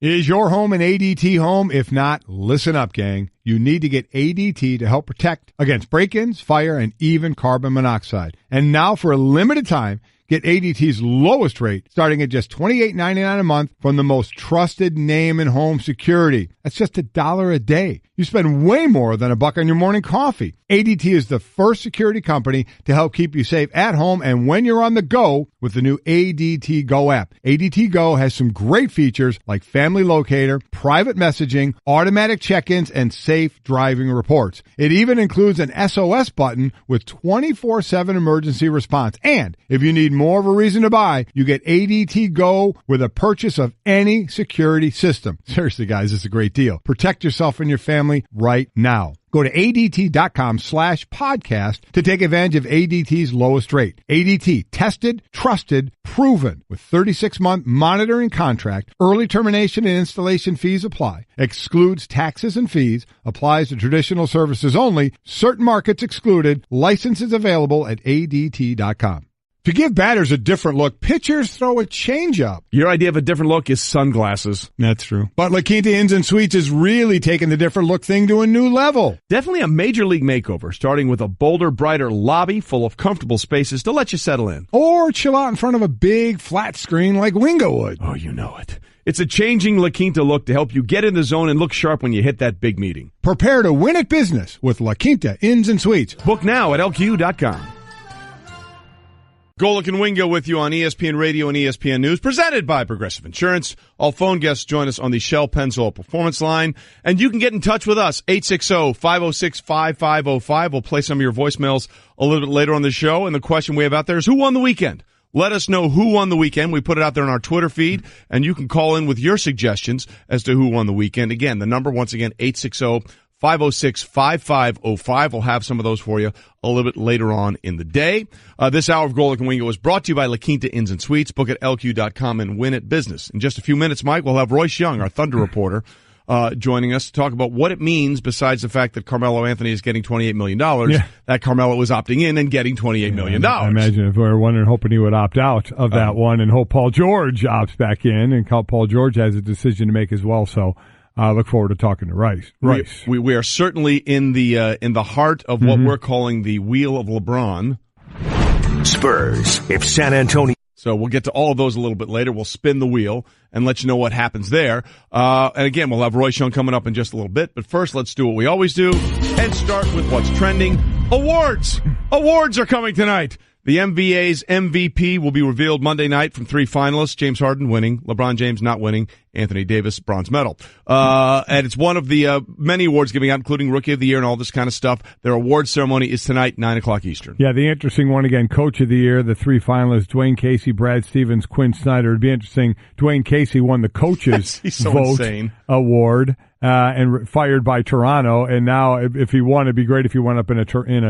Is your home an ADT home? If not, listen up, gang. You need to get ADT to help protect against break-ins, fire, and even carbon monoxide. And now, for a limited time, get ADT's lowest rate, starting at just $28.99 a month from the most trusted name in home security. That's just $1 a day. You spend way more than $1 on your morning coffee. ADT is the first security company to help keep you safe at home and when you're on the go with the new ADT Go app. ADT Go has some great features like family locator, private messaging, automatic check-ins, and safe driving reports. It even includes an SOS button with 24/7 emergency response. And if you need more of a reason to buy, you get ADT Go with a purchase of any security system. Seriously, guys, it's a great deal. Protect yourself and your family right now. Go to ADT.com/podcast to take advantage of ADT's lowest rate. ADT, tested, trusted, proven. With 36-month monitoring contract, early termination and installation fees apply. Excludes taxes and fees. Applies to traditional services only. Certain markets excluded. Licenses available at ADT.com. To give batters a different look, pitchers throw a changeup. Your idea of a different look is sunglasses. That's true. But La Quinta Inns and Suites is really taking the different look thing to a new level. Definitely a major league makeover, starting with a bolder, brighter lobby full of comfortable spaces to let you settle in. Or chill out in front of a big flat screen like Wingo would. Oh, you know it. It's a changing La Quinta look to help you get in the zone and look sharp when you hit that big meeting. Prepare to win at business with La Quinta Inns and Suites. Book now at LQ.com. Golic and Wingo with you on ESPN Radio and ESPN News, presented by Progressive Insurance. All phone guests join us on the Shell Pennzoil Performance Line, and you can get in touch with us, 860-506-5505. We'll play some of your voicemails a little bit later on the show, and the question we have out there is, who won the weekend? Let us know who won the weekend. We put it out there on our Twitter feed, and you can call in with your suggestions as to who won the weekend. Again, the number, once again, 860-506-5505. We'll have some of those for you a little bit later on in the day. This hour of Golic and Wingo is brought to you by La Quinta Inns and Suites. Book at LQ.com and win at business. In just a few minutes, Mike, we'll have Royce Young, our Thunder reporter, joining us to talk about what it means, besides the fact that Carmelo Anthony is getting $28 million, that Carmelo is opting in and getting $28 million. I imagine if we were wondering, hoping he would opt out of that one and hope Paul George opts back in, and Paul George has a decision to make as well, so I look forward to talking to Royce. We are certainly in the heart of what we're calling the wheel of LeBron. Spurs, if San Antonio. So we'll get to all of those a little bit later. We'll spin the wheel and let you know what happens there. And again, we'll have Royce Young coming up in just a little bit. But first, let's do what we always do and start with what's trending. Awards! Awards are coming tonight. The NBA's MVP will be revealed Monday night from 3 finalists. James Harden winning, LeBron James not winning, Anthony Davis bronze medal. And it's one of the many awards giving out, including Rookie of the Year and all this kind of stuff. Their award ceremony is tonight, 9 o'clock Eastern. Yeah, the interesting one again, Coach of the Year, the 3 finalists, Dwayne Casey, Brad Stevens, Quinn Snyder. It'd be interesting. Dwayne Casey won the Coach's Vote Award. And fired by Toronto, and now if he won, it'd be great if he went up in a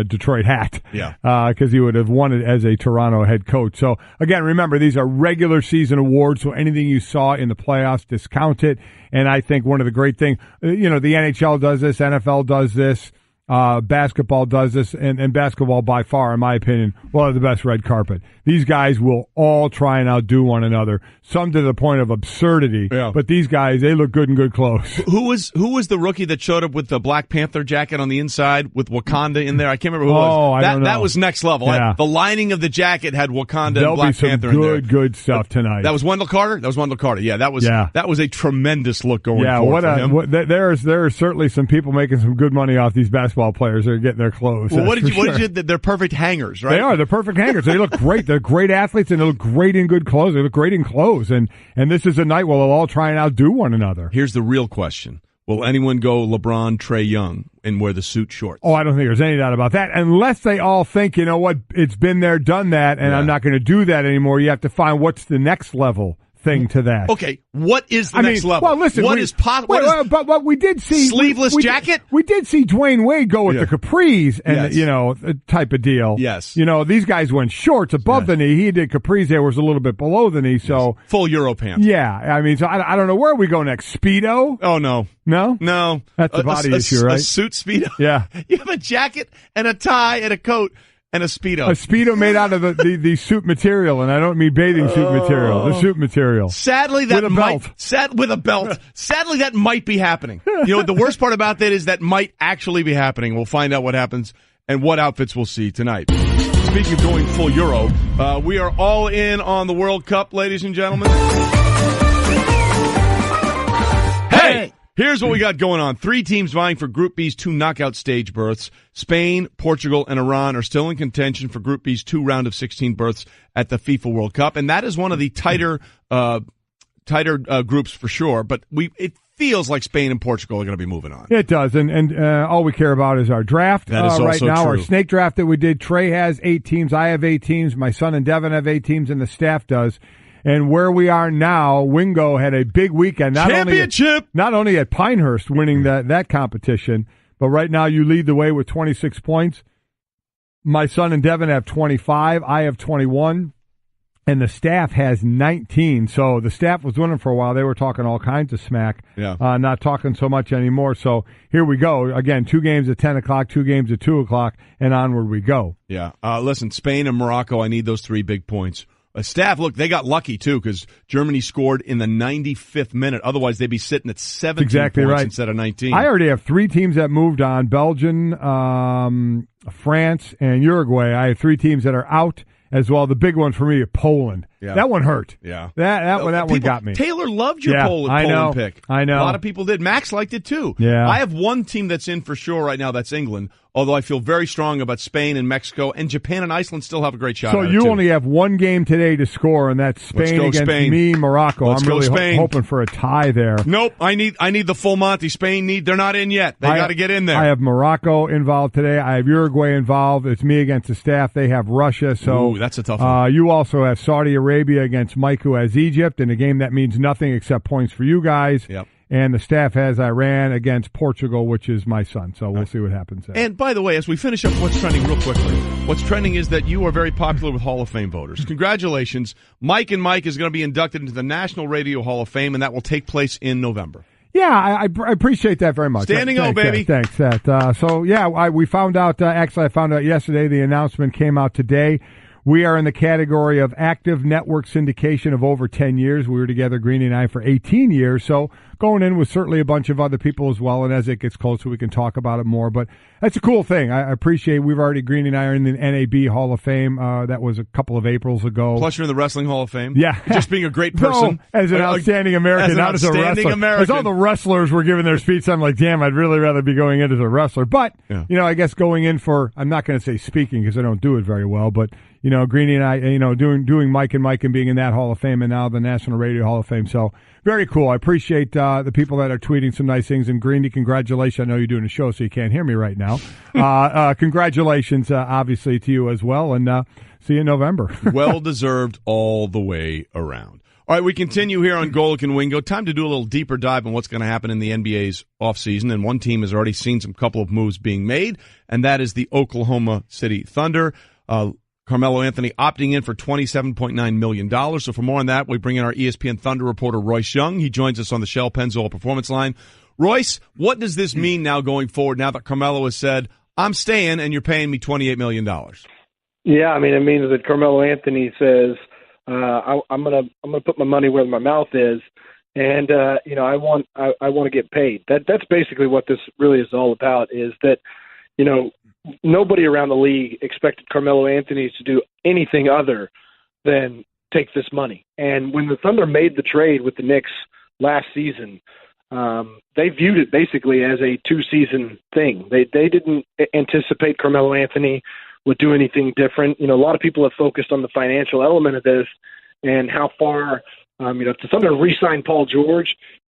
Detroit hat. Yeah. Because he would have won it as a Toronto head coach. So again, remember, these are regular season awards, so anything you saw in the playoffs, discount it. And I think one of the great things, the NHL does this, NFL does this, basketball does this, and basketball by far, in my opinion, one of the best red carpet. These guys will all try and outdo one another, some to the point of absurdity. Yeah. But these guys, they look good in good clothes. Who was the rookie that showed up with the Black Panther jacket on the inside with Wakanda in there? I can't remember who it was. I don't know. That was next level. Yeah. The lining of the jacket had Wakanda and Black Panther in there. There'll be some good stuff tonight. That was Wendell Carter? That was Wendell Carter. Yeah, that was a tremendous look going forward for him. There are certainly some people making some good money off these basketball players that are getting their clothes. Well, what did you they're perfect hangers, right? They are. They're perfect hangers. They look great. They're great athletes, and they look great in good clothes. They look great in clothes. And this is a night where they'll all try and outdo one another. Here's the real question. Will anyone go LeBron, Trae Young, and wear the suit shorts? Oh, I don't think there's any doubt about that. Unless they all think, you know what, it's been there, done that, and I'm not going to do that anymore. You have to find what's the next level thing to that. Okay, what is the next level? Well, listen, but we did see sleeveless jacket. We did see Dwayne Wade go with the capris and type of deal. Yes, these guys went shorts above the knee. He did capris. There was a little bit below the knee. So full Euro pants. Yeah, I mean, so I don't know where we go next. Speedo? Oh no. No, that's a body issue, right? A suit Speedo. Yeah, you have a jacket and a tie and a coat. and a Speedo. A Speedo made out of the suit material, and I don't mean bathing suit material, the suit material. Sadly, that with a belt. With a belt. Sadly, that might be happening. You know, the worst part about that is that might actually be happening. We'll find out what happens and what outfits we'll see tonight. Speaking of going full Euro, we are all in on the World Cup, ladies and gentlemen. Hey! Here's what we got going on. 3 teams vying for Group B's 2 knockout stage berths. Spain, Portugal, and Iran are still in contention for Group B's 2 round of 16 berths at the FIFA World Cup, and that is one of the tighter groups for sure. But it feels like Spain and Portugal are going to be moving on. It does, and all we care about is our draft. That is right also now. true. Our snake draft that we did. Trey has 8 teams. I have 8 teams. My son and Devin have 8 teams, and the staff does. And where we are now, Wingo had a big weekend. Championship! Not only at Pinehurst winning that competition, but right now you lead the way with 26 points. My son and Devin have 25. I have 21. And the staff has 19. So the staff was winning for a while. They were talking all kinds of smack. Yeah. Not talking so much anymore. So here we go. Again, 2 games at 10 o'clock, 2 games at 2 o'clock, and onward we go. Yeah. Listen, Spain and Morocco, I need those 3 big points. Staff, look, they got lucky, too, because Germany scored in the 95th minute. Otherwise, they'd be sitting at 17 exactly points right. instead of 19. I already have 3 teams that moved on, Belgium, France, and Uruguay. I have 3 teams that are out as well. The big one for me is Poland. Yeah. That one hurt. Yeah. That one got me. Taylor loved your Poland pick. I know. A lot of people did. Max liked it, too. Yeah. I have one team that's in for sure right now. That's England. Although I feel very strong about Spain and Mexico, and Japan and Iceland still have a great shot. So you only have 1 game today to score, and that's Spain against me, Morocco. I'm really hoping for a tie there. Nope, I need the full Monty. They're not in yet. They got to get in there. I have Morocco involved today. I have Uruguay involved. It's me against the staff. They have Russia. So that's a tough one. You also have Saudi Arabia against Mike, who has Egypt, in a game that means nothing except points for you guys. Yep. And the staff has Iran against Portugal, which is my son. So we'll see what happens there. And by the way, as we finish up what's trending real quickly, what's trending is that you are very popular with Hall of Fame voters. Congratulations. Mike and Mike is going to be inducted into the National Radio Hall of Fame, and that will take place in November. Yeah, I appreciate that very much. Standing O, baby. Thanks. We found out, actually I found out yesterday, the announcement came out today. We are in the category of active network syndication of over 10 years. We were together, Greeny and I, for 18 years. So going in with certainly a bunch of other people as well. And as it gets closer, we can talk about it more. But that's a cool thing. I appreciate we've already, Greeny and I are in the NAB Hall of Fame. That was a couple of Aprils ago. Plus you're in the Wrestling Hall of Fame. Yeah. Just being a great person. No, as an outstanding American, not as a wrestler. American. As all the wrestlers were giving their speech, I'm like, damn, I'd really rather be going in as a wrestler. But, I guess going in for, I'm not going to say speaking because I don't do it very well, but Greeny and I, doing Mike and being in that Hall of Fame and now the National Radio Hall of Fame. So very cool. I appreciate the people that are tweeting some nice things. And Greeny, congratulations. I know you're doing a show, so you can't hear me right now. Congratulations, obviously, to you as well. And see you in November. Well-deserved all the way around. All right, we continue here on Golic and Wingo. Time to do a little deeper dive on what's going to happen in the NBA's offseason. And one team has already seen some couple of moves being made, and that is the Oklahoma City Thunder. Carmelo Anthony opting in for $27.9 million. So for more on that, we bring in our ESPN Thunder reporter, Royce Young. He joins us on the Shell Pennzoil Performance Line. Royce, what does this mean now going forward, now that Carmelo has said, I'm staying and you're paying me $28 million? Yeah, I mean, it means that Carmelo Anthony says, I'm gonna put my money where my mouth is, and I want to get paid. That's basically what this really is all about. Is that nobody around the league expected Carmelo Anthony to do anything other than take this money. And when the Thunder made the trade with the Knicks last season, they viewed it basically as a 2-season thing. They didn't anticipate Carmelo Anthony would do anything different. A lot of people have focused on the financial element of this and how far, if the Thunder re-sign Paul George,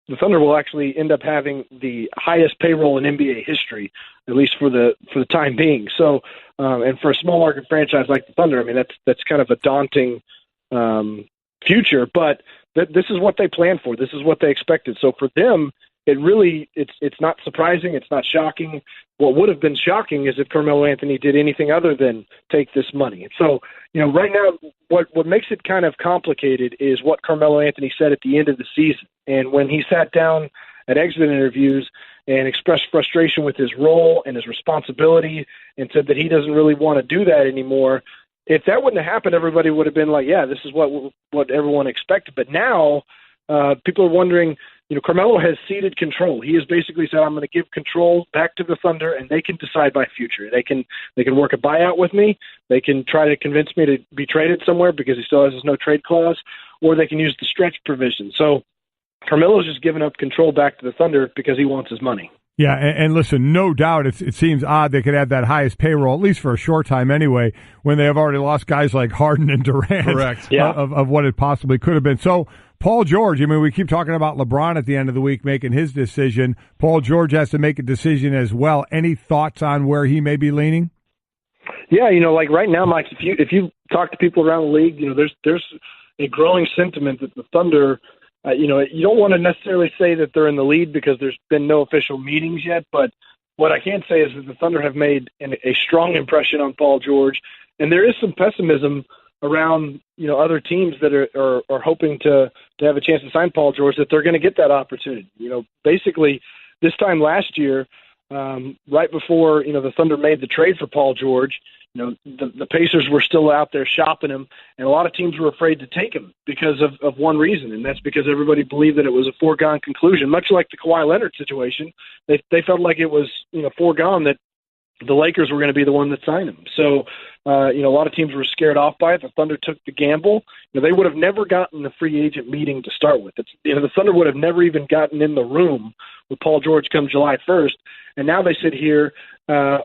the Thunder will actually end up having the highest payroll in NBA history, at least for the time being. So, and for a small market franchise like the Thunder, I mean, that's kind of a daunting future. But this is what they planned for. This is what they expected. So for them, it's not surprising. It's not shocking. What would have been shocking is if Carmelo Anthony did anything other than take this money. And so, right now, what makes it kind of complicated is what Carmelo Anthony said at the end of the season. And when he sat down at exit interviews and expressed frustration with his role and his responsibility and said that he doesn't really want to do that anymore. If that wouldn't have happened, everybody would have been like, yeah, this is what everyone expected. But now people are wondering, Carmelo has ceded control. He has basically said, I'm going to give control back to the Thunder, and they can decide my future. They can work a buyout with me. They can try to convince me to be traded somewhere because he still has his no-trade clause, or they can use the stretch provision. So Carmelo's just giving up control back to the Thunder because he wants his money. Yeah, and listen, no doubt it seems odd they could have that highest payroll, at least for a short time anyway, when they have already lost guys like Harden and Durant. Correct. Yeah. of what it possibly could have been. So Paul George, we keep talking about LeBron at the end of the week making his decision. Paul George has to make a decision as well. Any thoughts on where he may be leaning? Yeah, like right now, Mike, if you talk to people around the league, there's a growing sentiment that the Thunder – you don't want to necessarily say that they're in the lead because there's been no official meetings yet, but what I can say is that the Thunder have made a strong impression on Paul George, and there is some pessimism around other teams that are hoping to have a chance to sign Paul George, that they're going to get that opportunity. Basically this time last year, right before the Thunder made the trade for Paul George, the Pacers were still out there shopping him, and a lot of teams were afraid to take him because of one reason, and that's because everybody believed that it was a foregone conclusion. Much like the Kawhi Leonard situation, they felt like it was foregone that the Lakers were going to be the one that signed him. So, a lot of teams were scared off by it. The Thunder took the gamble. They would have never gotten the free agent meeting to start with. The Thunder would have never even gotten in the room with Paul George come July 1st, and now they sit here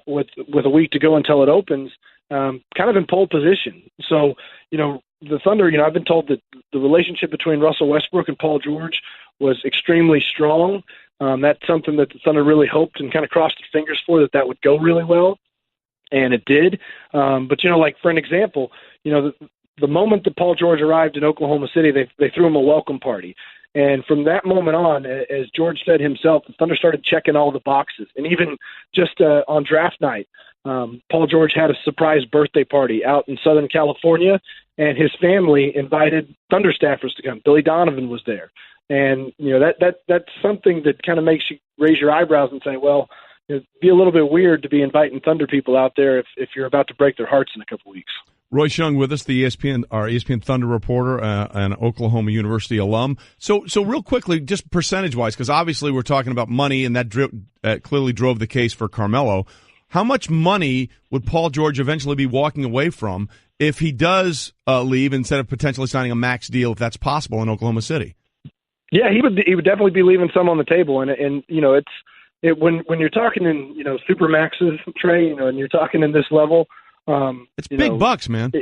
with a week to go until it opens, kind of in pole position. So, the Thunder, I've been told that the relationship between Russell Westbrook and Paul George was extremely strong. That's something that the Thunder really hoped and kind of crossed their fingers for, that would go really well, and it did. But, like for an example, the moment that Paul George arrived in Oklahoma City, they threw him a welcome party. And from that moment on, as George said himself, the Thunder started checking all the boxes. And even just on draft night, Paul George had a surprise birthday party out in Southern California, and his family invited Thunder staffers to come. Billy Donovan was there. And, that's something that kind of makes you raise your eyebrows and say, well, it'd be a little bit weird to be inviting Thunder people out there if you're about to break their hearts in a couple weeks. Royce Young with us, our ESPN Thunder reporter, an Oklahoma University alum. So real quickly, just percentage-wise, because obviously we're talking about money, and that clearly drove the case for Carmelo. How much money would Paul George eventually be walking away from if he does leave instead of potentially signing a max deal, if that's possible, in Oklahoma City? Yeah, he would definitely be leaving some on the table, and when you're talking in super maxes, Trey, and you're talking in this level. It's big bucks, man.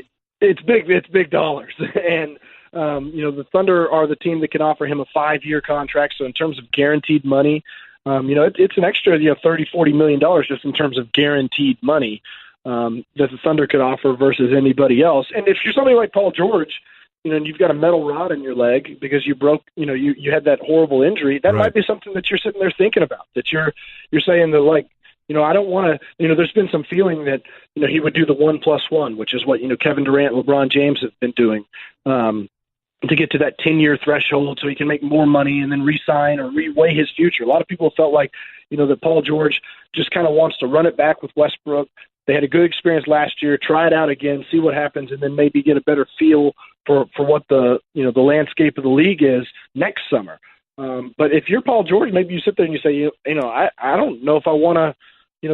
It's big dollars. And, the Thunder are the team that can offer him a 5-year contract. So in terms of guaranteed money, it's an extra, $30-40 million just in terms of guaranteed money that the Thunder could offer versus anybody else. And if you're somebody like Paul George, and you've got a metal rod in your leg because you broke, you had that horrible injury, that might be something that you're sitting there thinking about, that you're saying that, like, I don't want to, there's been some feeling that, he would do the 1+1, which is what, Kevin Durant and LeBron James have been doing to get to that 10-year threshold so he can make more money and then re-sign or re-weigh his future. A lot of people felt like, that Paul George just kind of wants to run it back with Westbrook. They had a good experience last year, try it out again, see what happens, and then maybe get a better feel for what the landscape of the league is next summer. But if you're Paul George, maybe you sit there and you say, I don't know if I want to,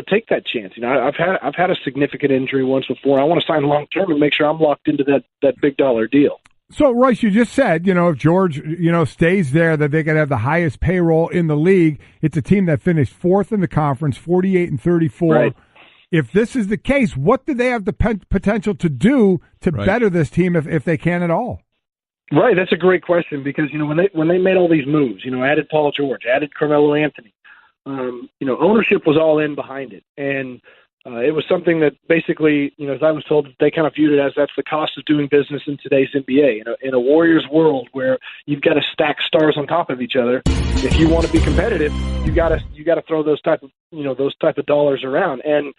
take that chance. I've had a significant injury once before. I want to sign long term and make sure I'm locked into that big dollar deal. So, Royce, you just said, if George, stays there, that they could have the highest payroll in the league. It's a team that finished 4th in the conference, 48-34. Right. If this is the case, what do they have the potential to do to better this team if they can at all? Right, that's a great question because when they made all these moves, added Paul George, added Carmelo Anthony, ownership was all in behind it, and it was something that basically, as I was told, they kind of viewed it as that's the cost of doing business in today's NBA. In a Warriors world where you've got to stack stars on top of each other, if you want to be competitive, you got to throw those type of dollars around. And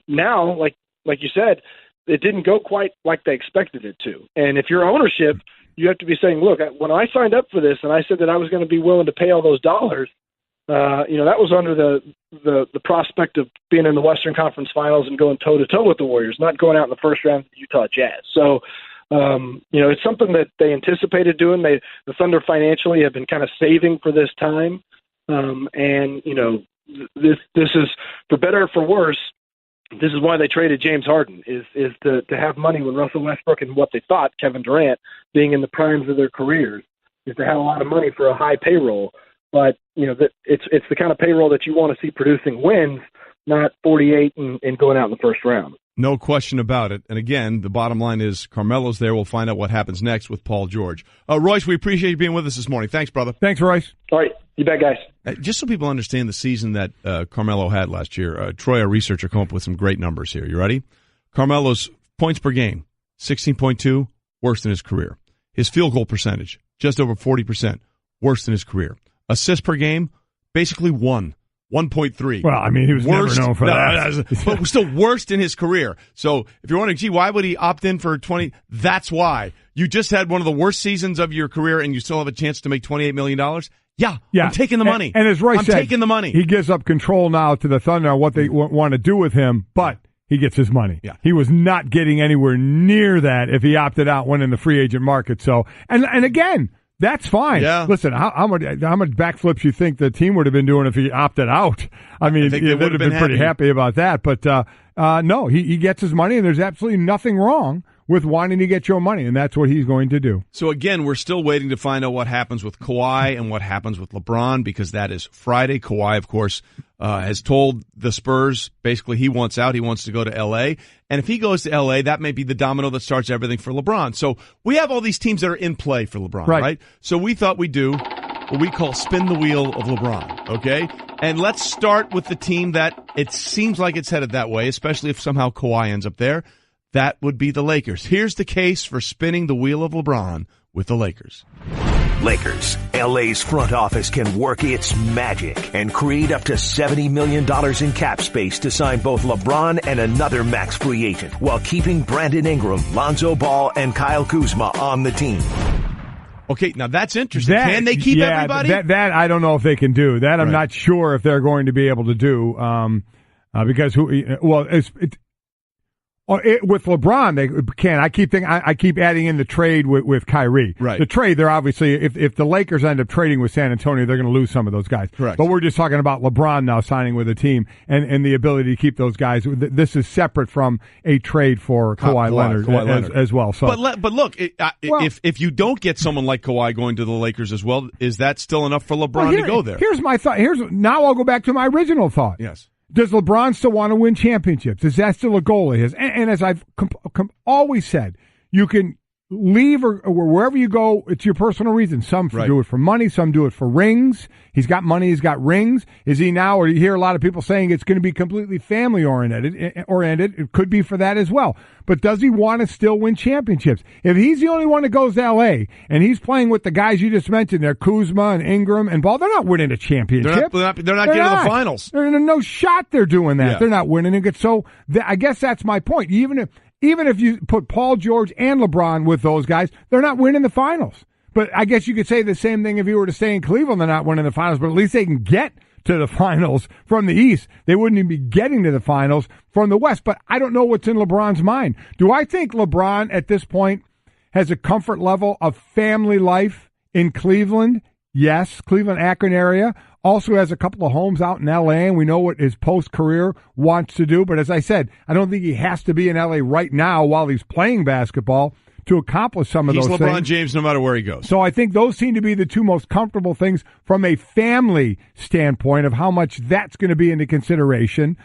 now, like you said, it didn't go quite like they expected it to. And if you're ownership, you have to be saying, look, when I signed up for this and I said that I was going to be willing to pay all those dollars, that was under the prospect of being in the Western Conference Finals and going toe-to-toe with the Warriors, not going out in the first round of the Utah Jazz. So, it's something that they anticipated doing. The Thunder financially have been kind of saving for this time. This is, for better or for worse, this is why they traded James Harden, is to have money when Russell Westbrook and what they thought, Kevin Durant, being in the primes of their careers, is to have a lot of money for a high payroll. But, it's the kind of payroll that you want to see producing wins, not 48 and going out in the first round. No question about it. And again, the bottom line is Carmelo's there. We'll find out what happens next with Paul George. Royce, we appreciate you being with us this morning. Thanks, brother. Thanks, Royce. All right. You bet, guys. Just so people understand the season that Carmelo had last year, Troy, our researcher, come up with some great numbers here. You ready? Carmelo's points per game, 16.2, worse than his career. His field goal percentage, just over 40%, worse than his career. Assists per game, basically 1.3. Well, I mean, he was never known for that. But still worst in his career. So if you're wondering, gee, why would he opt in for 20? That's why. You just had one of the worst seasons of your career and you still have a chance to make $28 million? Yeah. I'm taking the money. And as Royce said, I'm taking the money. He gives up control now to the Thunder on what they want to do with him, but he gets his money. Yeah. He was not getting anywhere near that if he opted out when in the free agent market. So, and again, that's fine. Yeah. Listen, how much backflips you think the team would have been doing if he opted out? I mean, they would have been pretty happy about that. But no, he gets his money, and there's absolutely nothing wrong with wanting to get your money, and that's what he's going to do. So again, we're still waiting to find out what happens with Kawhi and what happens with LeBron, because that is Friday. Kawhi, of course, has told the Spurs basically he wants out. He wants to go to L.A. And if he goes to L.A., that may be the domino that starts everything for LeBron. So we have all these teams that are in play for LeBron, right? So we thought we'd do what we call spin the wheel of LeBron, okay? And let's start with the team that it seems like it's headed that way, especially if somehow Kawhi ends up there. That would be the Lakers. Here's the case for spinning the wheel of LeBron with the Lakers. Lakers. LA's front office can work its magic and create up to $70 million in cap space to sign both LeBron and another max free agent while keeping Brandon Ingram, Lonzo Ball, and Kyle Kuzma on the team. Okay, now that's interesting. Can they keep everybody? That I don't know if they can do. That I'm not sure if they're going to be able to do because with LeBron, they can. I keep adding in the trade with Kyrie. Right. The trade, they're obviously, if the Lakers end up trading with San Antonio, they're going to lose some of those guys. Correct. But we're just talking about LeBron now signing with a team and the ability to keep those guys. This is separate from a trade for Kawhi Leonard as well. So, but look, if you don't get someone like Kawhi going to the Lakers as well, is that still enough for LeBron to go there? Here's my thought. Now I'll go back to my original thought. Yes. Does LeBron still want to win championships? Is that still a goal of his? And as I've always said, you can leave or wherever you go, it's your personal reason. Some do it for money, some do it for rings. He's got money, he's got rings. Is he now, or you hear a lot of people saying it's going to be completely family oriented. It could be for that as well. But does he want to still win championships? If he's the only one that goes to L.A. and he's playing with the guys you just mentioned there, Kuzma and Ingram and Ball, they're not winning a championship. They're not getting to the finals. There's no shot they're doing that. Yeah. They're not winning it. So I guess that's my point. Even if you put Paul George and LeBron with those guys, they're not winning the finals. But I guess you could say the same thing if you were to stay in Cleveland, they're not winning the finals, but at least they can get to the finals from the East. They wouldn't even be getting to the finals from the West. But I don't know what's in LeBron's mind. Do I think LeBron at this point has a comfort level of family life in Cleveland? Yes, Cleveland, Akron area. Also has a couple of homes out in L.A., and we know what his post-career wants to do. But as I said, I don't think he has to be in L.A. right now while he's playing basketball to accomplish some of those things. He's LeBron James no matter where he goes. So I think those seem to be the two most comfortable things from a family standpoint of how much that's going to be into consideration.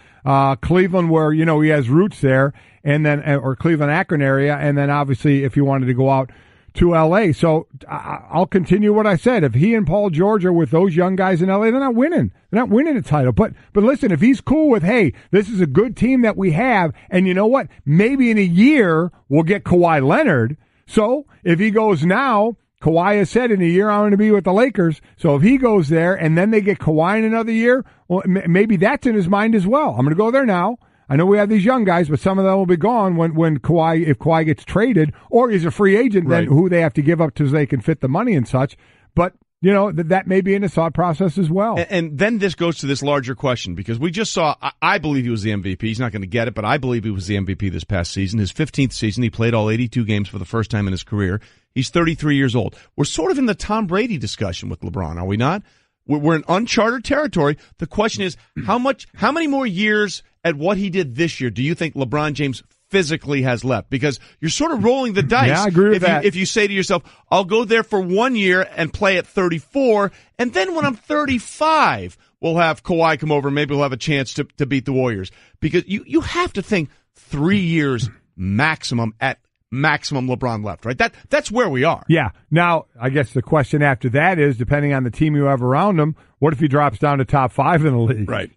Cleveland, where, he has roots there, and then, or Cleveland, Akron area, and then obviously if you wanted to go out to L.A. So I'll continue what I said. If he and Paul George are with those young guys in L.A., they're not winning. They're not winning a title. But listen, if he's cool with, hey, this is a good team that we have, and you know what? Maybe in a year we'll get Kawhi Leonard. So if he goes now, Kawhi has said in a year I'm going to be with the Lakers. So if he goes there and then they get Kawhi in another year, well, maybe that's in his mind as well. I'm going to go there now. I know we have these young guys, but some of them will be gone when Kawhi, if Kawhi gets traded or is a free agent, then who they have to give up to so they can fit the money and such. But that may be in his thought process as well. And then this goes to this larger question, because we just saw, I believe he was the MVP. He's not going to get it, but I believe he was the MVP this past season. His 15th season, he played all 82 games for the first time in his career. He's 33 years old. We're sort of in the Tom Brady discussion with LeBron, are we not? We're in uncharted territory. The question is, how many more years at what he did this year do you think LeBron James physically has left? Because you're sort of rolling the dice. Yeah, I agree with that. If you say to yourself, I'll go there for 1 year and play at 34, and then when I'm 35, we'll have Kawhi come over, maybe we'll have a chance to beat the Warriors. Because you have to think 3 years maximum at maximum LeBron left, right? That's where we are. Yeah. Now, I guess the question after that is, depending on the team you have around him, what if he drops down to top 5 in the league? Right.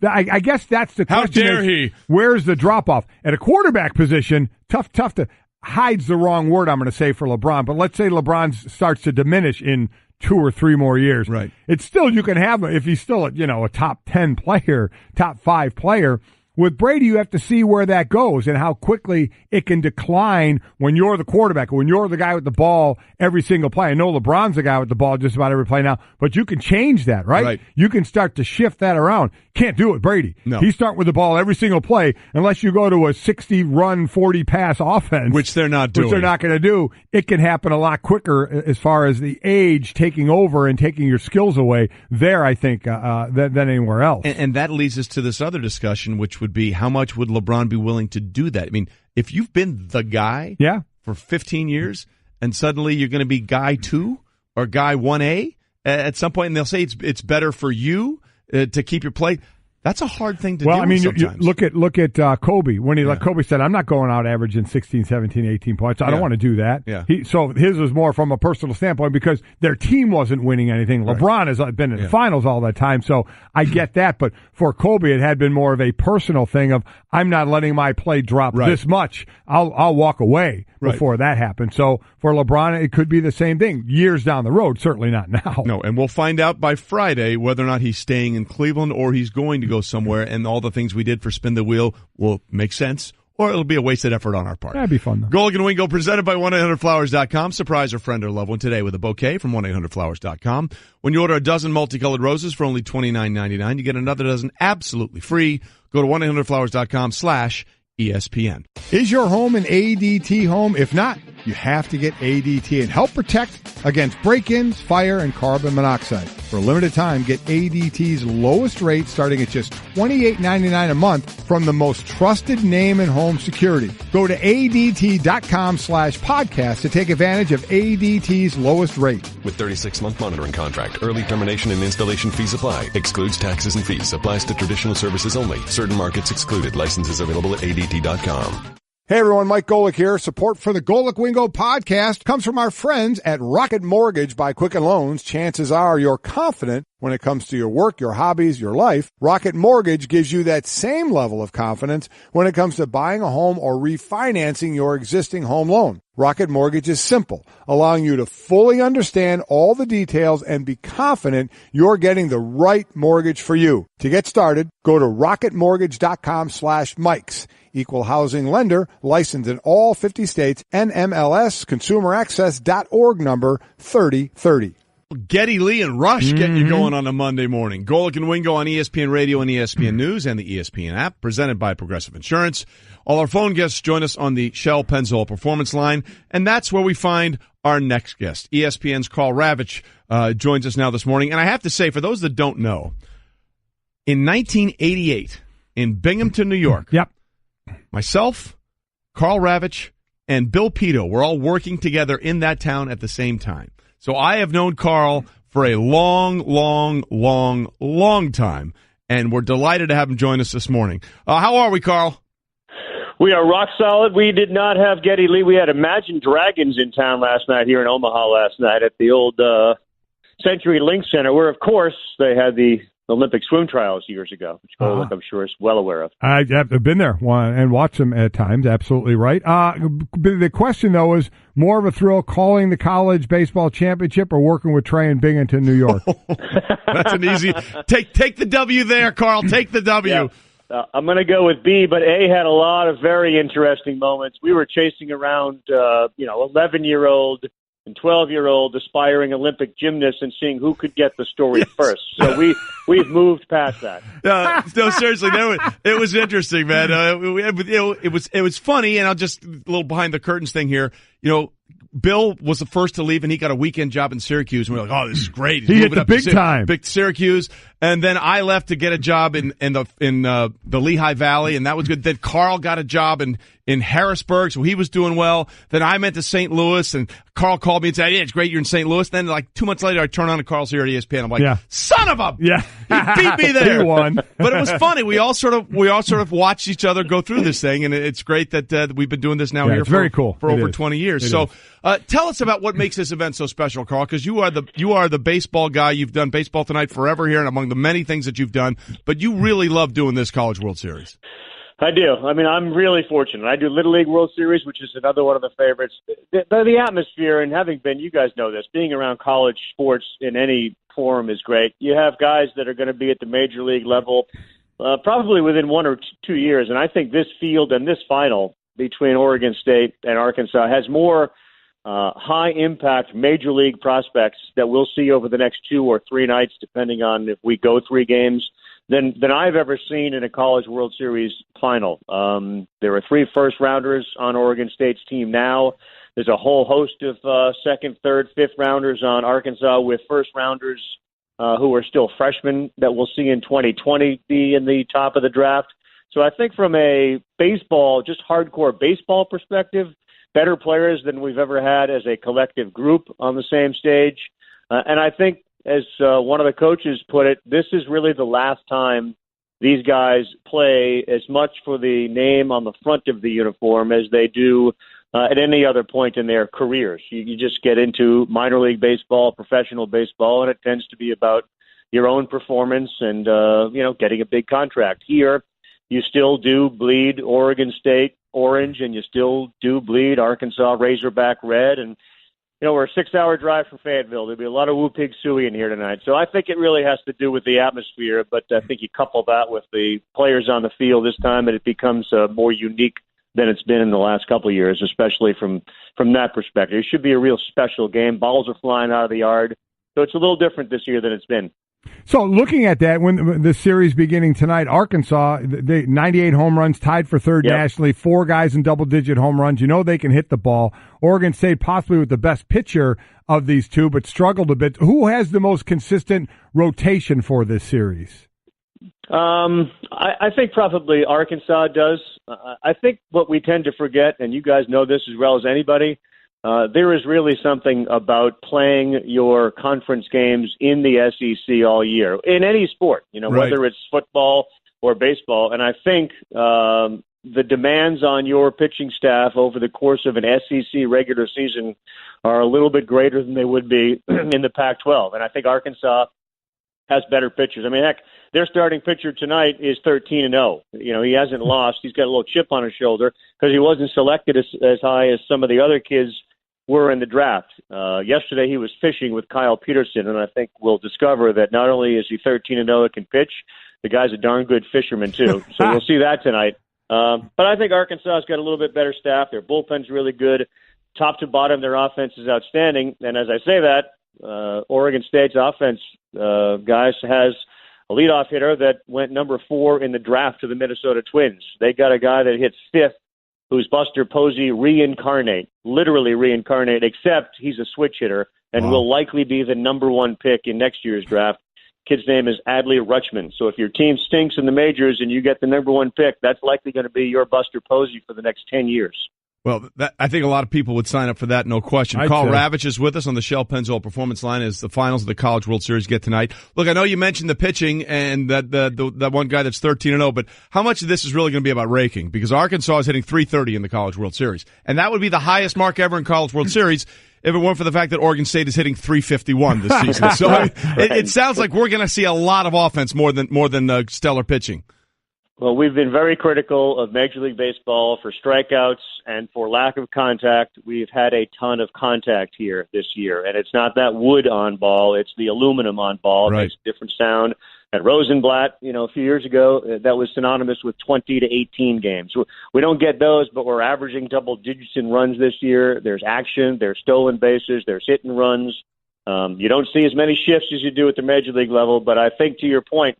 I guess that's the question. How dare he? Where's the drop-off? At a quarterback position, tough to hides the wrong word I'm going to say for LeBron, but let's say LeBron starts to diminish in 2 or 3 more years. Right. It's still, you can have him if he's still a top 10 player, top 5 player. With Brady, you have to see where that goes and how quickly it can decline when you're the quarterback, when you're the guy with the ball every single play. I know LeBron's the guy with the ball just about every play now, but you can change that, right? You can start to shift that around. Can't do it with Brady. No. He's starting with the ball every single play unless you go to a 60-run, 40-pass offense. Which they're not doing. Which they're not going to do. It can happen a lot quicker as far as the age taking over and taking your skills away there, I think, than anywhere else. And that leads us to this other discussion, which would be, how much would LeBron be willing to do that? I mean, if you've been the guy for 15 years and suddenly you're going to be guy 2 or guy 1A at some point, and they'll say it's better for you to keep your play. That's a hard thing to do sometimes. You look at Kobe. When Kobe said, I'm not going out averaging 16, 17, 18 points. I don't want to do that. Yeah. So his was more from a personal standpoint because their team wasn't winning anything. Right. LeBron has been in the finals all that time, so I get that. But for Kobe, it had been more of a personal thing of, I'm not letting my play drop this much. I'll walk away before that happens. So for LeBron, it could be the same thing years down the road, certainly not now. No, and we'll find out by Friday whether or not he's staying in Cleveland or he's going to go somewhere, and all the things we did for Spin the Wheel will make sense, or it'll be a wasted effort on our part. That'd be fun, though. Golic and Wingo, presented by 1-800-Flowers.com. Surprise a friend or loved one today with a bouquet from 1-800-Flowers.com. When you order a dozen multicolored roses for only $29.99, you get another dozen absolutely free. Go to 1-800-Flowers.com/ESPN. Is your home an ADT home? If not, you have to get ADT and help protect against break-ins, fire, and carbon monoxide. For a limited time, get ADT's lowest rate starting at just $28.99 a month from the most trusted name in home security. Go to ADT.com/podcast to take advantage of ADT's lowest rate. With 36-month monitoring contract, early termination and installation fees apply. Excludes taxes and fees. Applies to traditional services only. Certain markets excluded. Licenses available at ADT.com. Hey everyone, Mike Golic here. Support for the Golic Wingo podcast comes from our friends at Rocket Mortgage by Quicken Loans. Chances are you're confident when it comes to your work, your hobbies, your life. Rocket Mortgage gives you that same level of confidence when it comes to buying a home or refinancing your existing home loan. Rocket Mortgage is simple, allowing you to fully understand all the details and be confident you're getting the right mortgage for you. To get started, go to rocketmortgage.com/Mikes. Equal housing lender, licensed in all 50 states, NMLS, consumeraccess.org number 3030. Geddy Lee and Rush getting you going on a Monday morning. Golic and Wingo on ESPN Radio and ESPN News and the ESPN app, presented by Progressive Insurance. All our phone guests join us on the Shell Pennzoil Performance Line, and that's where we find our next guest. ESPN's Karl Ravech joins us now this morning. And I have to say, for those that don't know, in 1988, in Binghamton, New York, myself, Karl Ravech, and Bill Pito were all working together in that town at the same time. So I have known Karl for a long, long, long, long time, and we're delighted to have him join us this morning. How are we, Karl? We are rock solid. We did not have Geddy Lee. We had Imagine Dragons in town last night, here in Omaha last night at the old Century Link Center, where, of course, they had the Olympic swim trials years ago, which I'm sure is well aware of. I've been there and watched them at times. Absolutely right. The question, though, is more of a thrill calling the college baseball championship or working with Trey in Binghamton, New York? That's an easy take the W there, Karl. Take the W. Yeah. I'm going to go with B, but A had a lot of very interesting moments. We were chasing around, 11-year-old and 12-year-old aspiring Olympic gymnasts and seeing who could get the story first. So we've moved past that. No, seriously, it was interesting, man. It was funny, and I'll just a little behind the curtains thing here. Bill was the first to leave, and he got a weekend job in Syracuse. And we were like, "Oh, this is great!" He hit the big time, big Syracuse. And then I left to get a job in the Lehigh Valley, and that was good. Then Karl got a job in Harrisburg, so he was doing well. Then I went to St. Louis, and Karl called me and said, "Yeah, it's great you're in St. Louis." Then like 2 months later, I turn on and Karl's here at ESPN. I'm like, "Son of a!" Yeah, he beat me there. He won. But it was funny. We all sort of watched each other go through this thing, and it's great that we've been doing this now here very cool. for over 20 years. So tell us about what makes this event so special, Karl, because you are the baseball guy. You've done Baseball Tonight forever here, and among the many things that you've done, but you really love doing this College World Series. I do. I mean, I'm really fortunate. I do Little League World Series, which is another one of the favorites. The atmosphere, and having been, you guys know this, being around college sports in any form is great. You have guys that are going to be at the major league level probably within 1 or 2 years, and I think this field and this final between Oregon State and Arkansas has more high-impact major league prospects that we'll see over the next 2 or 3 nights, depending on if we go 3 games, than I've ever seen in a College World Series final. There are 3 first-rounders on Oregon State's team now. There's a whole host of second, third, fifth-rounders on Arkansas with first-rounders who are still freshmen that we'll see in 2020 be in the top of the draft. So I think from a baseball, just hardcore baseball perspective, better players than we've ever had as a collective group on the same stage. And I think, as one of the coaches put it, this is really the last time these guys play as much for the name on the front of the uniform as they do at any other point in their careers. You just get into minor league baseball, professional baseball, and it tends to be about your own performance and, getting a big contract. Here, you still do bleed Oregon State orange, and you still do bleed Arkansas Razorback red. And, we're a 6-hour drive from Fayetteville. There'll be a lot of Woo Pig Suey in here tonight. So I think it really has to do with the atmosphere, but I think you couple that with the players on the field this time, and it becomes more unique than it's been in the last couple of years, especially from that perspective. It should be a real special game. Balls are flying out of the yard. So it's a little different this year than it's been. So looking at that, when the series beginning tonight, Arkansas, 98 home runs, tied for third nationally, 4 guys in double-digit home runs. They can hit the ball. Oregon State possibly with the best pitcher of these 2, but struggled a bit. Who has the most consistent rotation for this series? I think probably Arkansas does. I think what we tend to forget, and you guys know this as well as anybody, there is really something about playing your conference games in the SEC all year, in any sport, whether it's football or baseball. And I think the demands on your pitching staff over the course of an SEC regular season are a little bit greater than they would be in the Pac-12. And I think Arkansas has better pitchers. I mean, heck, their starting pitcher tonight is 13-0. He hasn't lost. He's got a little chip on his shoulder because he wasn't selected as high as some of the other kids were in the draft. Yesterday he was fishing with Kyle Peterson, and I think we'll discover that not only is he 13-0 and can pitch, the guy's a darn good fisherman too. So we'll see that tonight. But I think Arkansas's got a little bit better staff. Their bullpen's really good. Top to bottom, their offense is outstanding. And as I say that, Oregon State's offense, guys, has a leadoff hitter that went number 4 in the draft to the Minnesota Twins. They got a guy that hits 5th, who's Buster Posey literally reincarnate, except he's a switch hitter and will likely be the number 1 pick in next year's draft. Kid's name is Adley Rutschman. So if your team stinks in the majors and you get the number 1 pick, that's likely going to be your Buster Posey for the next 10 years. Well, I think a lot of people would sign up for that, no question. Karl Ravech is with us on the Shell Pennzoil Performance Line as the finals of the College World Series get tonight. Look, I know you mentioned the pitching and that one guy that's 13-0, but how much of this is really going to be about raking? Because Arkansas is hitting .330 in the College World Series, and that would be the highest mark ever in College World Series if it weren't for the fact that Oregon State is hitting .351 this season. So it sounds like we're going to see a lot of offense more than stellar pitching. Well, we've been very critical of Major League Baseball for strikeouts and for lack of contact. We've had a ton of contact here this year, and it's not that wood on ball, it's the aluminum on ball. It makes a different sound. At Rosenblatt, a few years ago, that was synonymous with 20 to 18 games. We don't get those, but we're averaging double digits in runs this year. There's action, there's stolen bases, there's hit and runs. You don't see as many shifts as you do at the major league level, but I think to your point,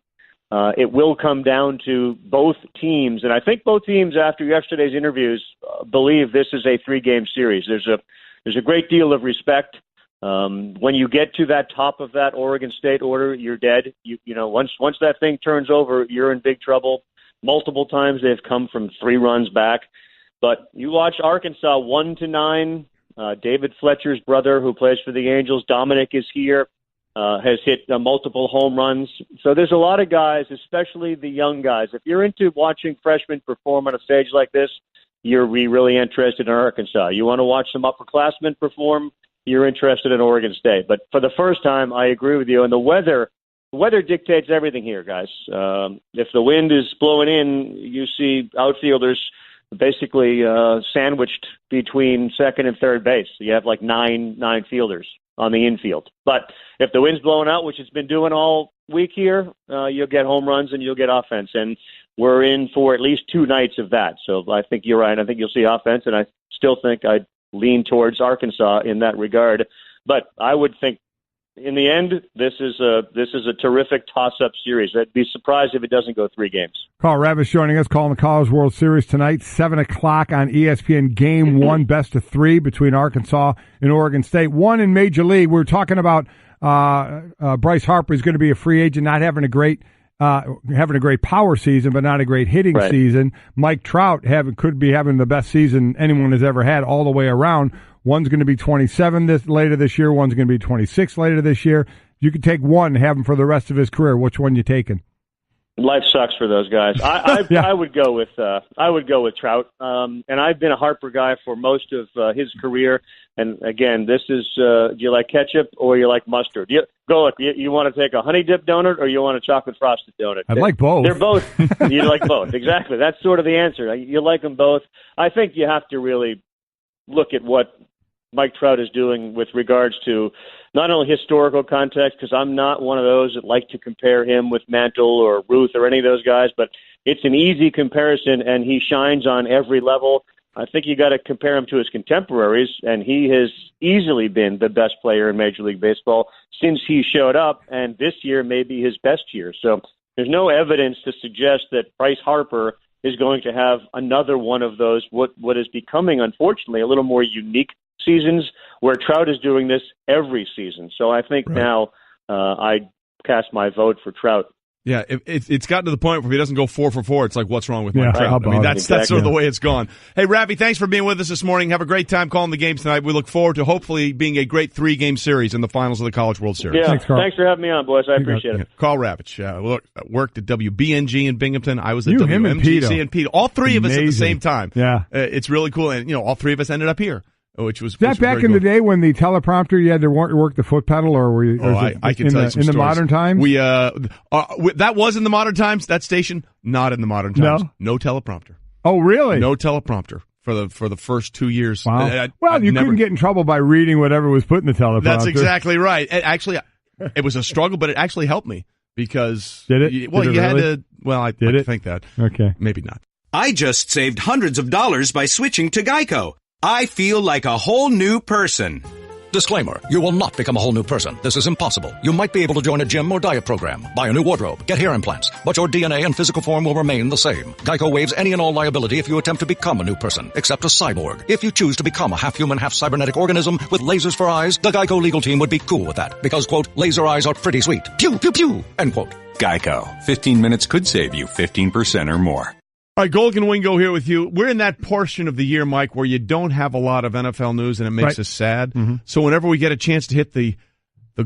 it will come down to both teams. And I think both teams, after yesterday's interviews, believe this is a 3-game series. There's a great deal of respect. When you get to that top of that Oregon State order, you're dead. Once that thing turns over, you're in big trouble. Multiple times they've come from 3 runs back. But you watch Arkansas 1-9. David Fletcher's brother, who plays for the Angels, Dominic, is here, has hit multiple home runs. So there's a lot of guys, especially the young guys. If you're into watching freshmen perform on a stage like this, you're really interested in Arkansas. You want to watch some upperclassmen perform, you're interested in Oregon State. But for the first time, I agree with you. And the weather dictates everything here, guys. If the wind is blowing in, you see outfielders basically sandwiched between second and third base. You have like nine fielders on the infield. But if the wind's blowing out, which it's been doing all week here, you'll get home runs and you'll get offense. And we're in for at least 2 nights of that. So I think you're right. I think you'll see offense, and I still think I'd lean towards Arkansas in that regard. But I would think in the end, this is a terrific toss-up series. I'd be surprised if it doesn't go 3 games. Karl Ravech joining us, calling the College World Series tonight, 7 o'clock on ESPN. Game 1, best of 3 between Arkansas and Oregon State. 1 in Major League. We were talking about Bryce Harper is going to be a free agent, not having a great power season, but not a great hitting season. Mike Trout could be having the best season anyone has ever had all the way around. One's going to be 27 later this year. One's going to be 26 later this year. You could take one and have him for the rest of his career. Which one you taking? Life sucks for those guys. I would go with Trout. And I've been a Harper guy for most of his career. And again, this is do you like ketchup or you like mustard? You want to take a honey dip donut or you want a chocolate frosted donut? I like both. They're both. You like both, exactly. That's sort of the answer. You like them both. I think you have to really look at what Mike Trout is doing with regards to not only historical context, because I'm not one of those that like to compare him with Mantle or Ruth or any of those guys, but it's an easy comparison, and he shines on every level. I think you got to compare him to his contemporaries, and he has easily been the best player in Major League Baseball since he showed up, and this year may be his best year. So there's no evidence to suggest that Bryce Harper is going to have another one of those, what is becoming, unfortunately, a little more unique seasons where Trout is doing this every season. So I think now I cast my vote for Trout. Yeah, it's gotten to the point where if he doesn't go 4 for 4, it's like, what's wrong with Mike Trout? I mean, that's sort of the way it's gone. Hey, Ravi, thanks for being with us this morning. Have a great time calling the games tonight. We look forward to hopefully being a great 3-game series in the finals of the College World Series. Yeah, thanks for having me on, boys. I appreciate it. Karl Ravech worked at WBNG in Binghamton. I was at WMGC in Pete. All 3 of us at the same time. Yeah. It's really cool. And, all 3 of us ended up here. Which was that back in the day when the teleprompter you had to work the foot pedal, or were you? I can tell you some in stories. the modern times. That was in the modern times. That station, not in the modern times. No teleprompter. Oh, really? No teleprompter for the first 2 years. Wow. You couldn't get in trouble by reading whatever was put in the teleprompter. That's exactly right. It was a struggle, but it actually helped me because did it? Had to. Well, I think that. Okay, maybe not. I just saved hundreds of dollars by switching to Geico. I feel like a whole new person. Disclaimer, you will not become a whole new person. This is impossible. You might be able to join a gym or diet program, buy a new wardrobe, get hair implants, but your DNA and physical form will remain the same. Geico waives any and all liability if you attempt to become a new person, except a cyborg. If you choose to become a half-human, half-cybernetic organism with lasers for eyes, the Geico legal team would be cool with that, because, quote, laser eyes are pretty sweet. Pew, pew, pew, end quote. Geico. 15 minutes could save you 15% or more. All right, Golic and Wingo here with you. We're in that portion of the year, Mike, where you don't have a lot of NFL news, and it makes us sad. Mm-hmm. So whenever we get a chance to hit the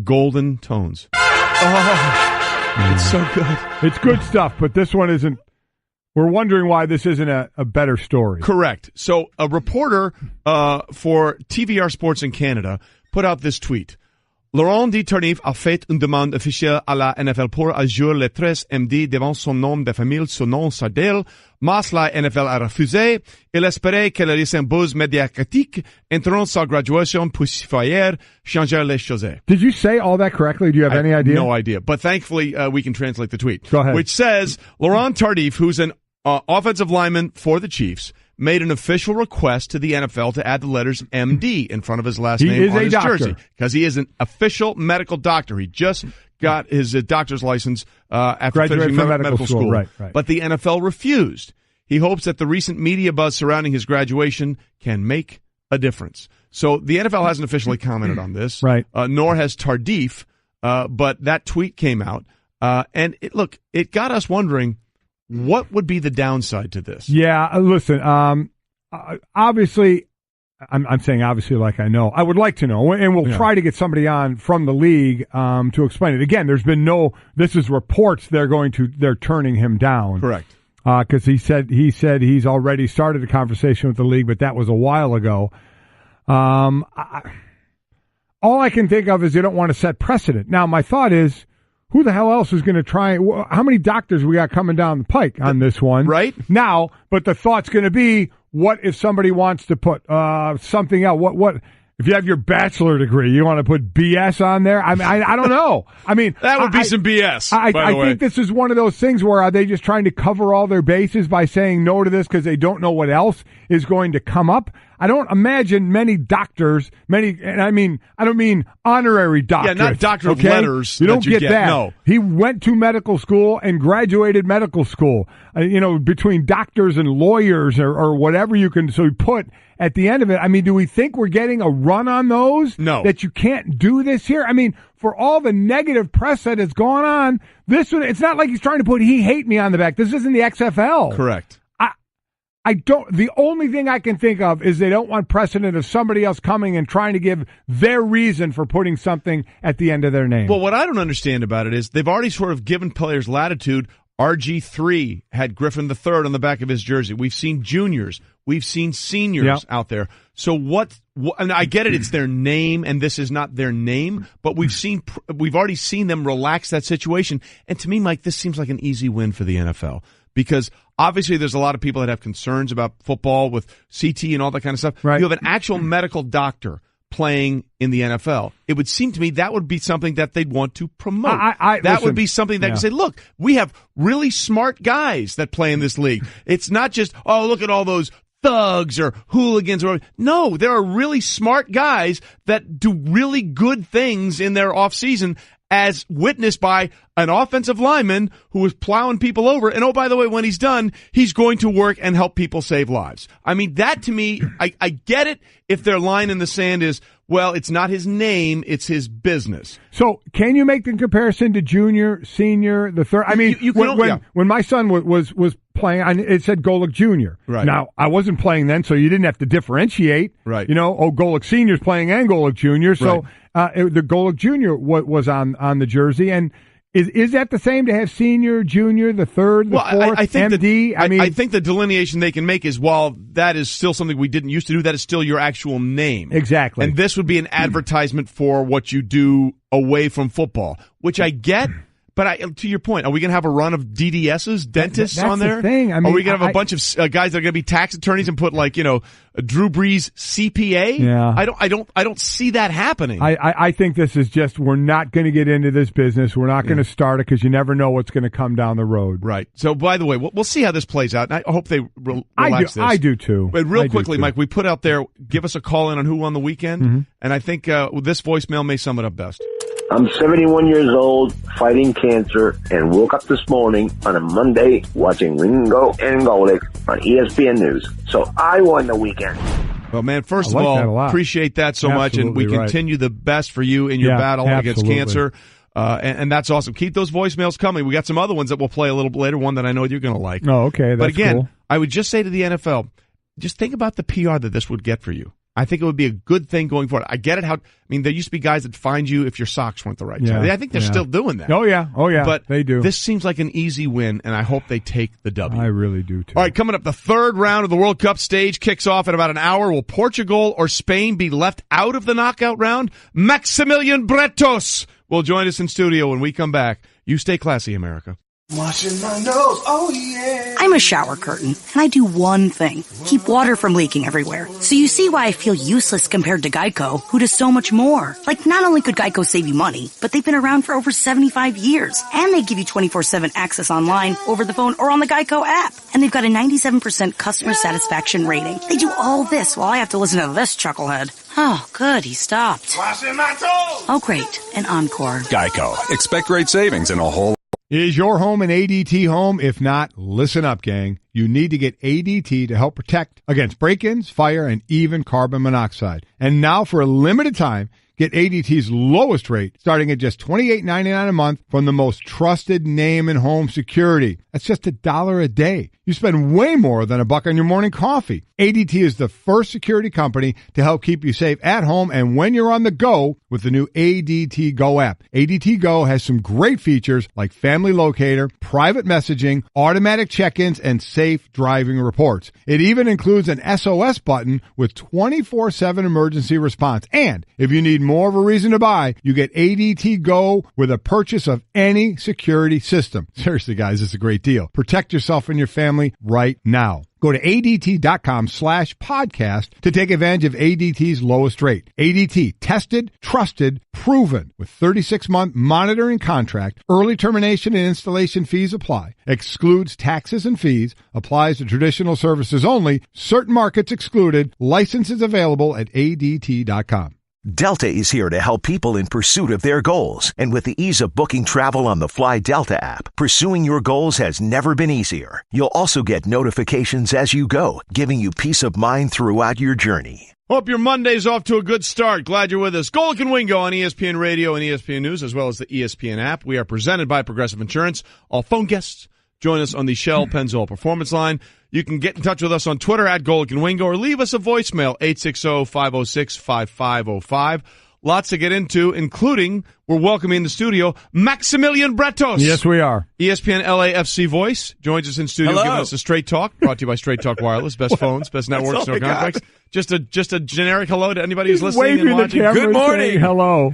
golden tones, it's so good. It's good stuff, but this one isn't. We're wondering why this isn't a better story. Correct. So a reporter for TVR Sports in Canada put out this tweet. Laurent Dieterneef a fait une demande officielle à la NFL pour ajouter le 13 MD devant son nom de famille, son nom Sardel, mais la NFL a refusé. Il espérait que le récent buzz médiatique interrompt sa graduation puisse faire changer les choses. Did you say all that correctly? Do you have any idea? No idea. But thankfully, we can translate the tweet. Go ahead. Which says, Laurent Tardif, who's an offensive lineman for the Chiefs, made an official request to the NFL to add the letters MD in front of his last name on his jersey, because he is an official medical doctor. He just got his doctor's license after finishing medical school. Right. But the NFL refused. He hopes that the recent media buzz surrounding his graduation can make a difference. So the NFL hasn't officially commented on this, right? Nor has Tardif, but that tweet came out, and it got us wondering. What would be the downside to this? Yeah, listen, obviously, I'm saying obviously like I know. I would like to know, and we'll try to get somebody on from the league to explain it. Again, there's been this is reports they're turning him down. Correct. Because he said he's already started a conversation with the league, but that was a while ago. All I can think of is they don't want to set precedent. Now, my thought is, who the hell else is going to try? How many doctors we got coming down the pike on this one? Right. Now, but the thought's going to be, what if somebody wants to put something out? What if you have your bachelor degree, you want to put BS on there? I mean, I don't know. I mean, that would be some BS. I think this is one of those things where are they just trying to cover all their bases by saying no to this because they don't know what else is going to come up? I don't imagine many doctors, and I don't mean honorary doctors. Yeah, not doctor of letters. You don't get that. No. He went to medical school and graduated medical school. Between doctors and lawyers or whatever you can put at the end of it. I mean, do we think we're getting a run on those? No. That you can't do this here? I mean, for all the negative press that has gone on, it's not like he's trying to put "he hate me" on the back. This isn't the XFL. Correct. The only thing I can think of is they don't want precedent of somebody else coming and trying to give their reason for putting something at the end of their name. Well, what I don't understand about it is they've already sort of given players latitude. RG3 had Griffin III on the back of his jersey. We've seen juniors. We've seen seniors out there. So and I get it, it's their name, and this is not their name, but we've already seen them relax that situation. And to me, Mike, this seems like an easy win for the NFL. Because obviously there's a lot of people that have concerns about football with CT and all that kind of stuff. Right. You have an actual medical doctor playing in the NFL. It would seem to me that would be something that they'd want to promote. That would be something that can say, look, we have really smart guys that play in this league. It's not just, look at all those thugs or hooligans. No, there are really smart guys that do really good things in their off season, as witnessed by an offensive lineman who was plowing people over. And, by the way, when he's done, he's going to work and help people save lives. I mean, that to me, I get it if their line in the sand is, well, it's not his name, it's his business. So can you make the comparison to junior, senior, the third? I mean, when my son was playing, it said Golic Jr. Right. Now, I wasn't playing then, so you didn't have to differentiate. Right. Golic Sr.'s playing and Golic Jr., so the Golic Jr. was on the jersey. And is that the same to have senior, junior, the third, the fourth, I think MD? I think the delineation they can make is, while that is still something we didn't used to do, that is still your actual name. Exactly. And this would be an advertisement for what you do away from football, which I get. But to your point, are we going to have a run of DDSs, dentists on there? That's the thing. I mean, are we going to have a bunch of guys that are going to be tax attorneys and put a Drew Brees CPA? Yeah. I don't see that happening. I think this is just, we're not going to get into this business. We're not going to start it because you never know what's going to come down the road. Right. So, by the way, we'll see how this plays out. And I hope they relax this. I do too. But real quickly, Mike, we put out there, give us a call in on who won the weekend. And I think this voicemail may sum it up best. I'm 71 years old, fighting cancer, and woke up this morning on a Monday watching Wingo and Golic on ESPN News. So I won the weekend. Well, man, first of all, appreciate that so much, and we continue the best for you in your battle against cancer. And that's awesome. Keep those voicemails coming. We got some other ones that we'll play a little bit later, one that I know you're going to like. Oh, okay. That's but again, cool. I would just say to the NFL, just think about the PR that this would get for you. I think it would be a good thing going forward. I get it. There used to be guys that find you if your socks weren't the right size. I think they're still doing that. Oh yeah. But they do. This seems like an easy win, and I hope they take the W. I really do too. All right, coming up, the third round of the World Cup stage kicks off in about an hour. Will Portugal or Spain be left out of the knockout round? Maximilian Bretos will join us in studio when we come back. You stay classy, America. Washing my nose, oh yeah. I'm a shower curtain, and I do one thing. Keep water from leaking everywhere. So you see why I feel useless compared to Geico, who does so much more. Like, not only could Geico save you money, but they've been around for over 75 years. And they give you 24/7 access online, over the phone, or on the Geico app. And they've got a 97% customer satisfaction rating. They do all this while I have to listen to this chucklehead. Oh, good, he stopped. Washing my toes. Oh, great, an encore. Geico. Expect great savings and a whole... Is your home an ADT home? If not, listen up, gang. You need to get ADT to help protect against break-ins, fire, and even carbon monoxide. And now, for a limited time, get ADT's lowest rate, starting at just $28.99 a month from the most trusted name in home security. That's just $1 a day. You spend way more than $1 on your morning coffee. ADT is the first security company to help keep you safe at home and when you're on the go with the new ADT Go app. ADT Go has some great features like family locator, private messaging, automatic check-ins, and safe driving reports. It even includes an SOS button with 24/7 emergency response. And if you need more of a reason to buy, you get ADT Go with a purchase of any security system. Seriously, guys, it's a great deal. Protect yourself and your family right now. Go to ADT.com/podcast to take advantage of ADT's lowest rate. ADT, tested, trusted, proven. With 36-month monitoring contract, early termination and installation fees apply. Excludes taxes and fees. Applies to traditional services only. Certain markets excluded. Licenses available at ADT.com. Delta is here to help people in pursuit of their goals. And with the ease of booking travel on the Fly Delta app, pursuing your goals has never been easier. You'll also get notifications as you go, giving you peace of mind throughout your journey. Hope your Monday's off to a good start. Glad you're with us. Golic and Wingo on ESPN Radio and ESPN News, as well as the ESPN app. We are presented by Progressive Insurance. All phone guests join us on the Shell Pennzoil Performance Line. You can get in touch with us on Twitter at Golic and Wingo or leave us a voicemail, 860-506-5505. Lots to get into, including we're welcoming in the studio Maximilian Bretos. Yes, we are. ESPN LAFC voice joins us in studio, Hello. giving us a straight talk. Brought to you by Straight Talk Wireless, best phones, best networks, no contracts. Just a generic hello to anybody who's listening and watching. Good morning. Hello.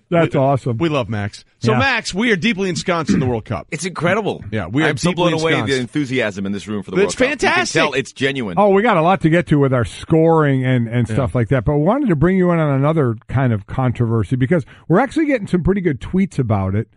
That's awesome. We love Max. So, Max, we are deeply ensconced in the World Cup. It's incredible. Yeah, we are I'm so blown away ensconced. the enthusiasm in this room for the World It's Cup. fantastic. You can tell it's genuine. Oh, we got a lot to get to with our scoring and stuff like that. But we wanted to bring you in on another kind of controversy because we're actually getting some pretty good tweets about it.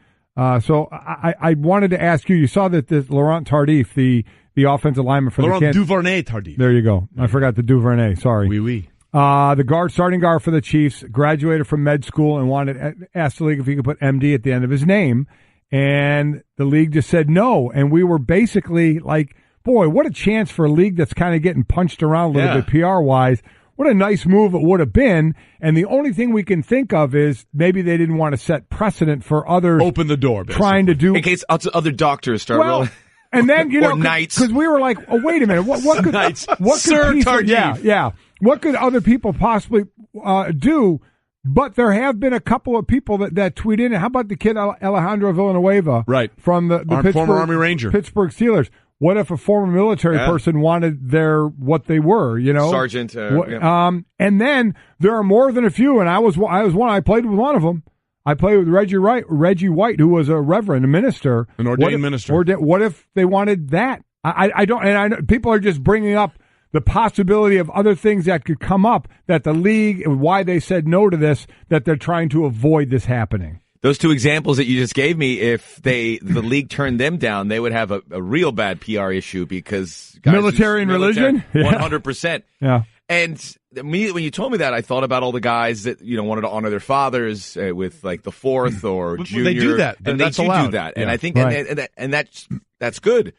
So I wanted to ask you, you saw that this Laurent Tardif, the offensive lineman for Laurent Duvernay Tardif. There you go. I forgot the Duvernay. Sorry. Oui. The starting guard for the Chiefs, graduated from med school and asked the league if he could put MD at the end of his name. And the league just said no. And we were basically like, boy, what a chance for a league that's kind of getting punched around a little bit PR-wise. What a nice move it would have been. And the only thing we can think of is maybe they didn't want to set precedent for others. Open the door, basically. Trying to do. In case other doctors start rolling. And then, you know, knights. because we were like, oh, wait a minute. What could, Sir Tardif. Yeah. What could other people possibly do? But there have been a couple of people that tweet in. How about the kid Alejandro Villanueva? Right. From the former Army Ranger. Pittsburgh Steelers. What if a former military person wanted what they were, you know? Sergeant. And then there are more than a few, and I was one. I played with one of them. I played with Reggie White, who was a reverend, a minister. An ordained minister. What if they wanted that? I don't, and I know people are just bringing up the possibility of other things that could come up that the league, and why they said no to this, that they're trying to avoid this happening. Those two examples that you just gave me, if the league turned them down, they would have a real bad PR issue because military and religion, 100%. Yeah. And immediately when you told me that, I thought about all the guys that wanted to honor their fathers with like the fourth or junior. They do that, and that's they do allowed. that. Yeah. And I think and that's good.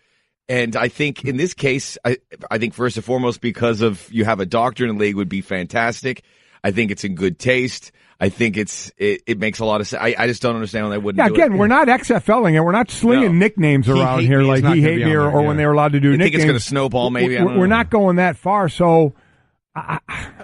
And I think in this case, I think first and foremost because of you have a doctor in the league would be fantastic. I think it's in good taste. I think it makes a lot of sense. I just don't understand why they wouldn't do it. Again, we're not XFLing it. We're not slinging nicknames around here like he hate me or when they were allowed to do nicknames. I think it's going to snowball maybe. We're not going that far. So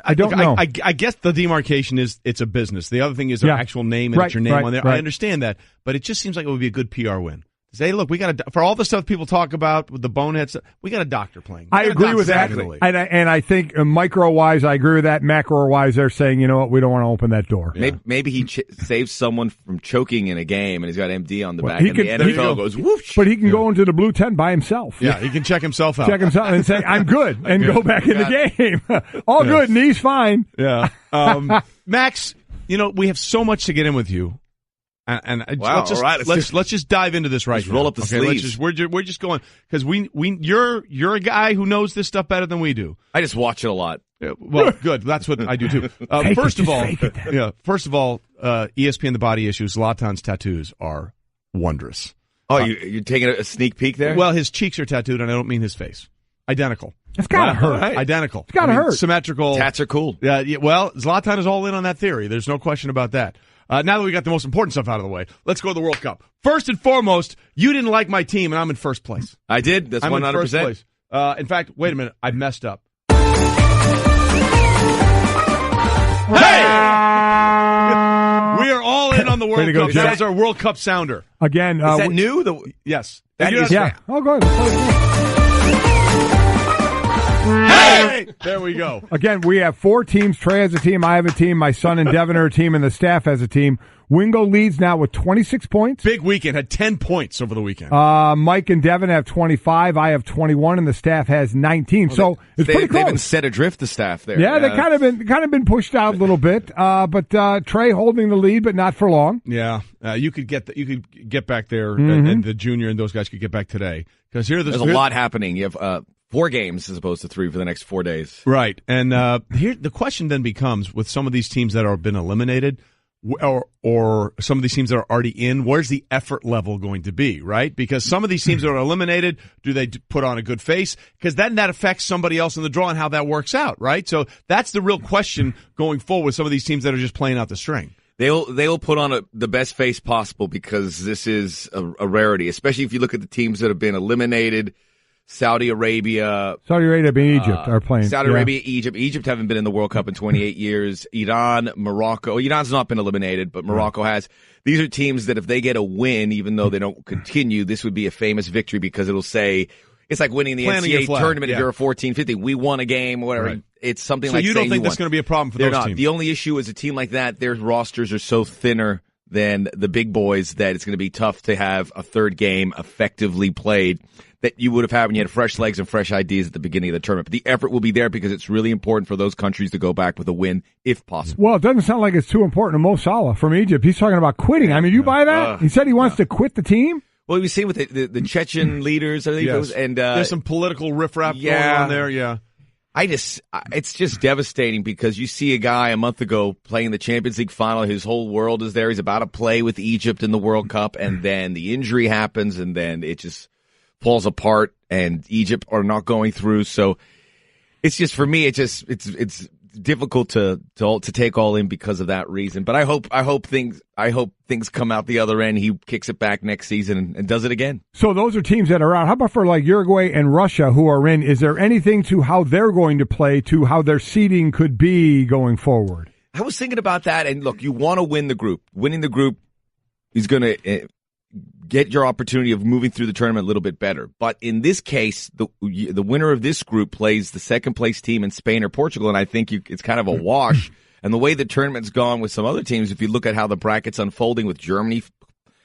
I don't know. I guess the demarcation is it's a business. The other thing is their actual name and it's your name on there. Right. I understand that, but it just seems like it would be a good PR win. Say, look, we got for all the stuff people talk about with the bonehead stuff, we got a doctor playing. I agree with that, and I think micro-wise, I agree with that. Macro-wise, they're saying, you know what, we don't want to open that door. Yeah. Maybe he saves someone from choking in a game, and he's got MD on the back, and the NFL goes whoosh. But he can go into the blue tent by himself. Yeah, he can check himself out. Check himself and say, I'm good, and go back in the game. All good, knees fine. Yeah. Max, we have so much to get in with you. And wow, let's just dive into this right now. Roll up the sleeves. We're just going because you're a guy who knows this stuff better than we do. I just watch it a lot. Well, good. That's what I do too. First of all, ESPN The Body Issue, Zlatan's tattoos are wondrous. Oh, you're taking a sneak peek there? Well, his cheeks are tattooed, and I don't mean his face. Identical. It's gotta hurt. Right? Identical. It's gotta hurt. Symmetrical. Tats are cool. Yeah. Well, Zlatan is all in on that theory. There's no question about that. Now that we got the most important stuff out of the way, let's go to the World Cup. First and foremost, you didn't like my team, and I'm in first place. I did. That's 100%. I'm in first place. In fact, wait a minute. I messed up. Hey! We are all in on the World Cup. That is our World Cup sounder. Again. Is that new? Yes. That is. Yeah. Oh, good. Hey! There we go. Again, we have 4 teams. Trey has a team. I have a team. My son and Devin are a team, and the staff has a team. Wingo leads now with 26 points. Big weekend. Had 10 points over the weekend. Mike and Devin have 25. I have 21, and the staff has 19. So it's pretty close. They've been set adrift, the staff there. Yeah, they've kind of been pushed out a little bit. But Trey holding the lead, but not for long. Yeah, you could get back there, and the junior and those guys could get back today because there's a lot happening. You have 4 games as opposed to 3 for the next 4 days. Right. And here the question then becomes, with some of these teams that have been eliminated or some of these teams that are already in, where's the effort level going to be, right? Because some of these teams that are eliminated, do they put on a good face? Because then that affects somebody else in the draw and how that works out, right? So that's the real question going forward with some of these teams that are just playing out the string. They'll put on the best face possible because this is a rarity, especially if you look at the teams that have been eliminated. Saudi Arabia and Egypt are playing. Saudi Arabia, Egypt. Egypt haven't been in the World Cup in 28 years. Iran, Morocco. Iran's not been eliminated, but Morocco has. These are teams that if they get a win, even though they don't continue, this would be a famous victory because it'll say, it's like winning the NCAA tournament if you're a 14-15. We won a game or whatever. Right. It's something so like you don't think that's going to be a problem for those teams? The only issue is a team like that, their rosters are so thinner than the big boys that it's going to be tough to have a third game effectively played that you would have had when you had fresh legs and fresh ideas at the beginning of the tournament. But the effort will be there because it's really important for those countries to go back with a win if possible. Well, it doesn't sound like it's too important to Mo Salah from Egypt. He's talking about quitting. I mean, you buy that? He said he wants to quit the team? Well, we've seen with the Chechen leaders, I think it was, and there's some political riffraff going on there, it's just devastating because you see a guy a month ago playing the Champions League final. His whole world is there. He's about to play with Egypt in the World Cup, and then the injury happens, and then it just falls apart, and Egypt are not going through. So it's just, for me, it's difficult to take all in because of that reason. But I hope things come out the other end. He kicks it back next season and does it again. So those are teams that are out. How about for like Uruguay and Russia who are in? Is there anything to how they're going to play, to how their seeding could be going forward? I was thinking about that, and look, you want to win the group. Winning the group is going to get your opportunity of moving through the tournament a little bit better. But in this case, the winner of this group plays the second place team in Spain or Portugal, and I think it's kind of a wash. And the way the tournament's gone with some other teams, if you look at how the bracket's unfolding with Germany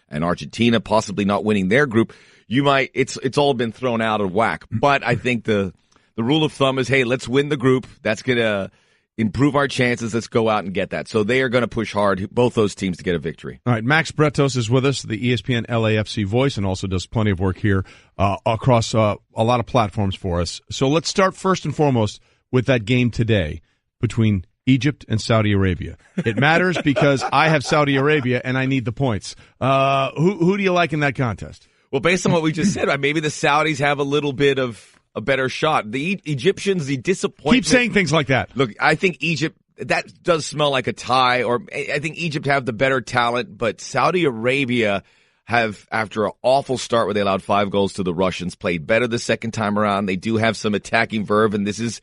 and Argentina possibly not winning their group, it's all been thrown out of whack. But I think the rule of thumb is, hey, let's win the group. That's going to improve our chances. Let's go out and get that. So they are going to push hard, both those teams, to get a victory. All right, Max Bretos is with us, the ESPN LAFC voice, and also does plenty of work here across a lot of platforms for us. So let's start first and foremost with that game today between Egypt and Saudi Arabia. It matters because I have Saudi Arabia and I need the points. Who do you like in that contest? Well, based on what we just said, maybe the Saudis have a little bit of a better shot. The Egyptians, the disappointment. Keep saying things like that. Look, I think Egypt, that does smell like a tie, or I think Egypt have the better talent, but Saudi Arabia have, after an awful start where they allowed 5 goals to the Russians, played better the second time around. They do have some attacking verve, and this is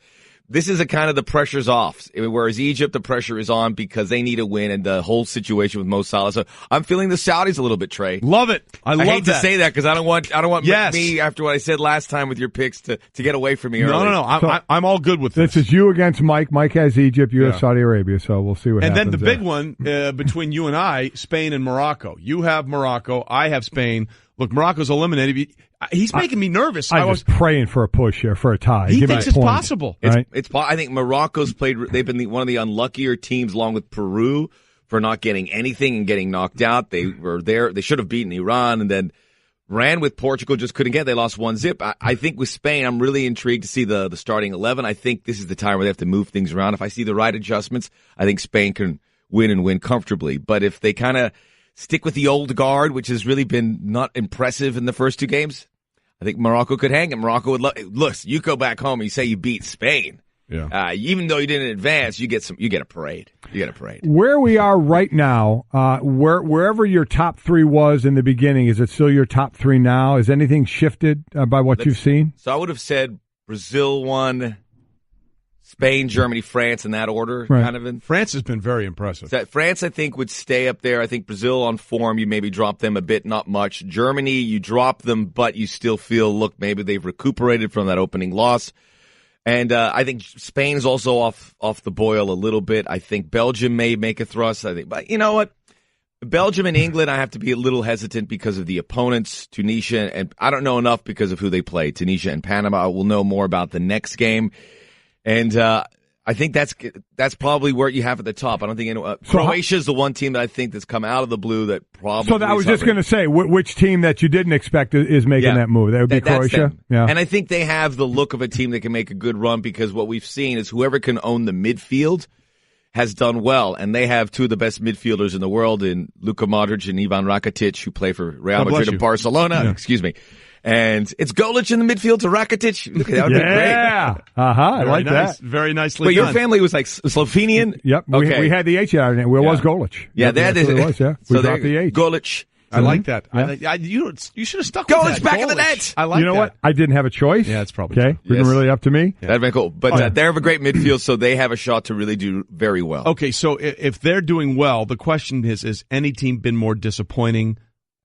This is a kind of the pressure's off, whereas Egypt, the pressure is on because they need a win and the whole situation with Mo Salah. So I'm feeling the Saudis a little bit, Trey. Love it. I hate to say that because I don't want yes. me, after what I said last time with your picks, to get away from me early. No. I'm all good with this. This is you against Mike. Mike has Egypt. You have Saudi Arabia. So we'll see what happens. And then the big one between you and I, Spain and Morocco. You have Morocco. I have Spain. Look, Morocco's eliminated. He's making me nervous. I was praying for a push here, for a tie. He thinks it's possible. I think Morocco's played. They've been one of the unluckier teams, along with Peru, for not getting anything and getting knocked out. They were there. They should have beaten Iran and then ran with Portugal. Just couldn't get. They lost 1-0. I think with Spain, I'm really intrigued to see the starting 11. I think this is the time where they have to move things around. If I see the right adjustments, I think Spain can win and win comfortably. But if they kind of stick with the old guard, which has really been not impressive in the first two games, I think Morocco could hang it. Morocco would look. You go back home and you say you beat Spain. Yeah. Even though you didn't advance, you get a parade. You get a parade. Where we are right now, wherever your top three was in the beginning, is it still your top three now? Is anything shifted by what you've seen? So I would have said Brazil won, Spain, Germany, France in that order. Right. Kind of. France has been very impressive. So France, I think, would stay up there. I think Brazil on form, you maybe drop them a bit, not much. Germany, you drop them, but you still feel, look, maybe they've recuperated from that opening loss. And I think Spain is also off the boil a little bit. I think Belgium may make a thrust. But you know what? Belgium and England, I have to be a little hesitant because of the opponents, Tunisia, and I don't know enough because of who they play. Tunisia and Panama. We'll know more about the next game. And I think that's probably where you have at the top. I don't think Croatia's the one team that I think that's come out of the blue that probably. So I was just going to say, which team that you didn't expect is making that move? That would be Croatia. Yeah, and I think they have the look of a team that can make a good run because what we've seen is whoever can own the midfield has done well, and they have two of the best midfielders in the world in Luka Modric and Ivan Rakitic, who play for Real Madrid and Barcelona. Yeah. Excuse me. And it's Golic in the midfield to Rakitic. Look, that would be great. Yeah. I like that. Very nicely done. Your Your family was like Slovenian? Yep. Okay. We had the H out of it. Where was Golic? Yeah, that's what it was, yeah. We dropped the H. Golic. I like that. Yeah. You should have stuck with that. Golic back in the net. I like that. You know what? I didn't have a choice. Yeah, it's probably true. Wasn't really up to me. Yeah. That'd be cool. But they have a great midfield, so they have a shot to really do very well. Okay, so if they're doing well, the question is any team been more disappointing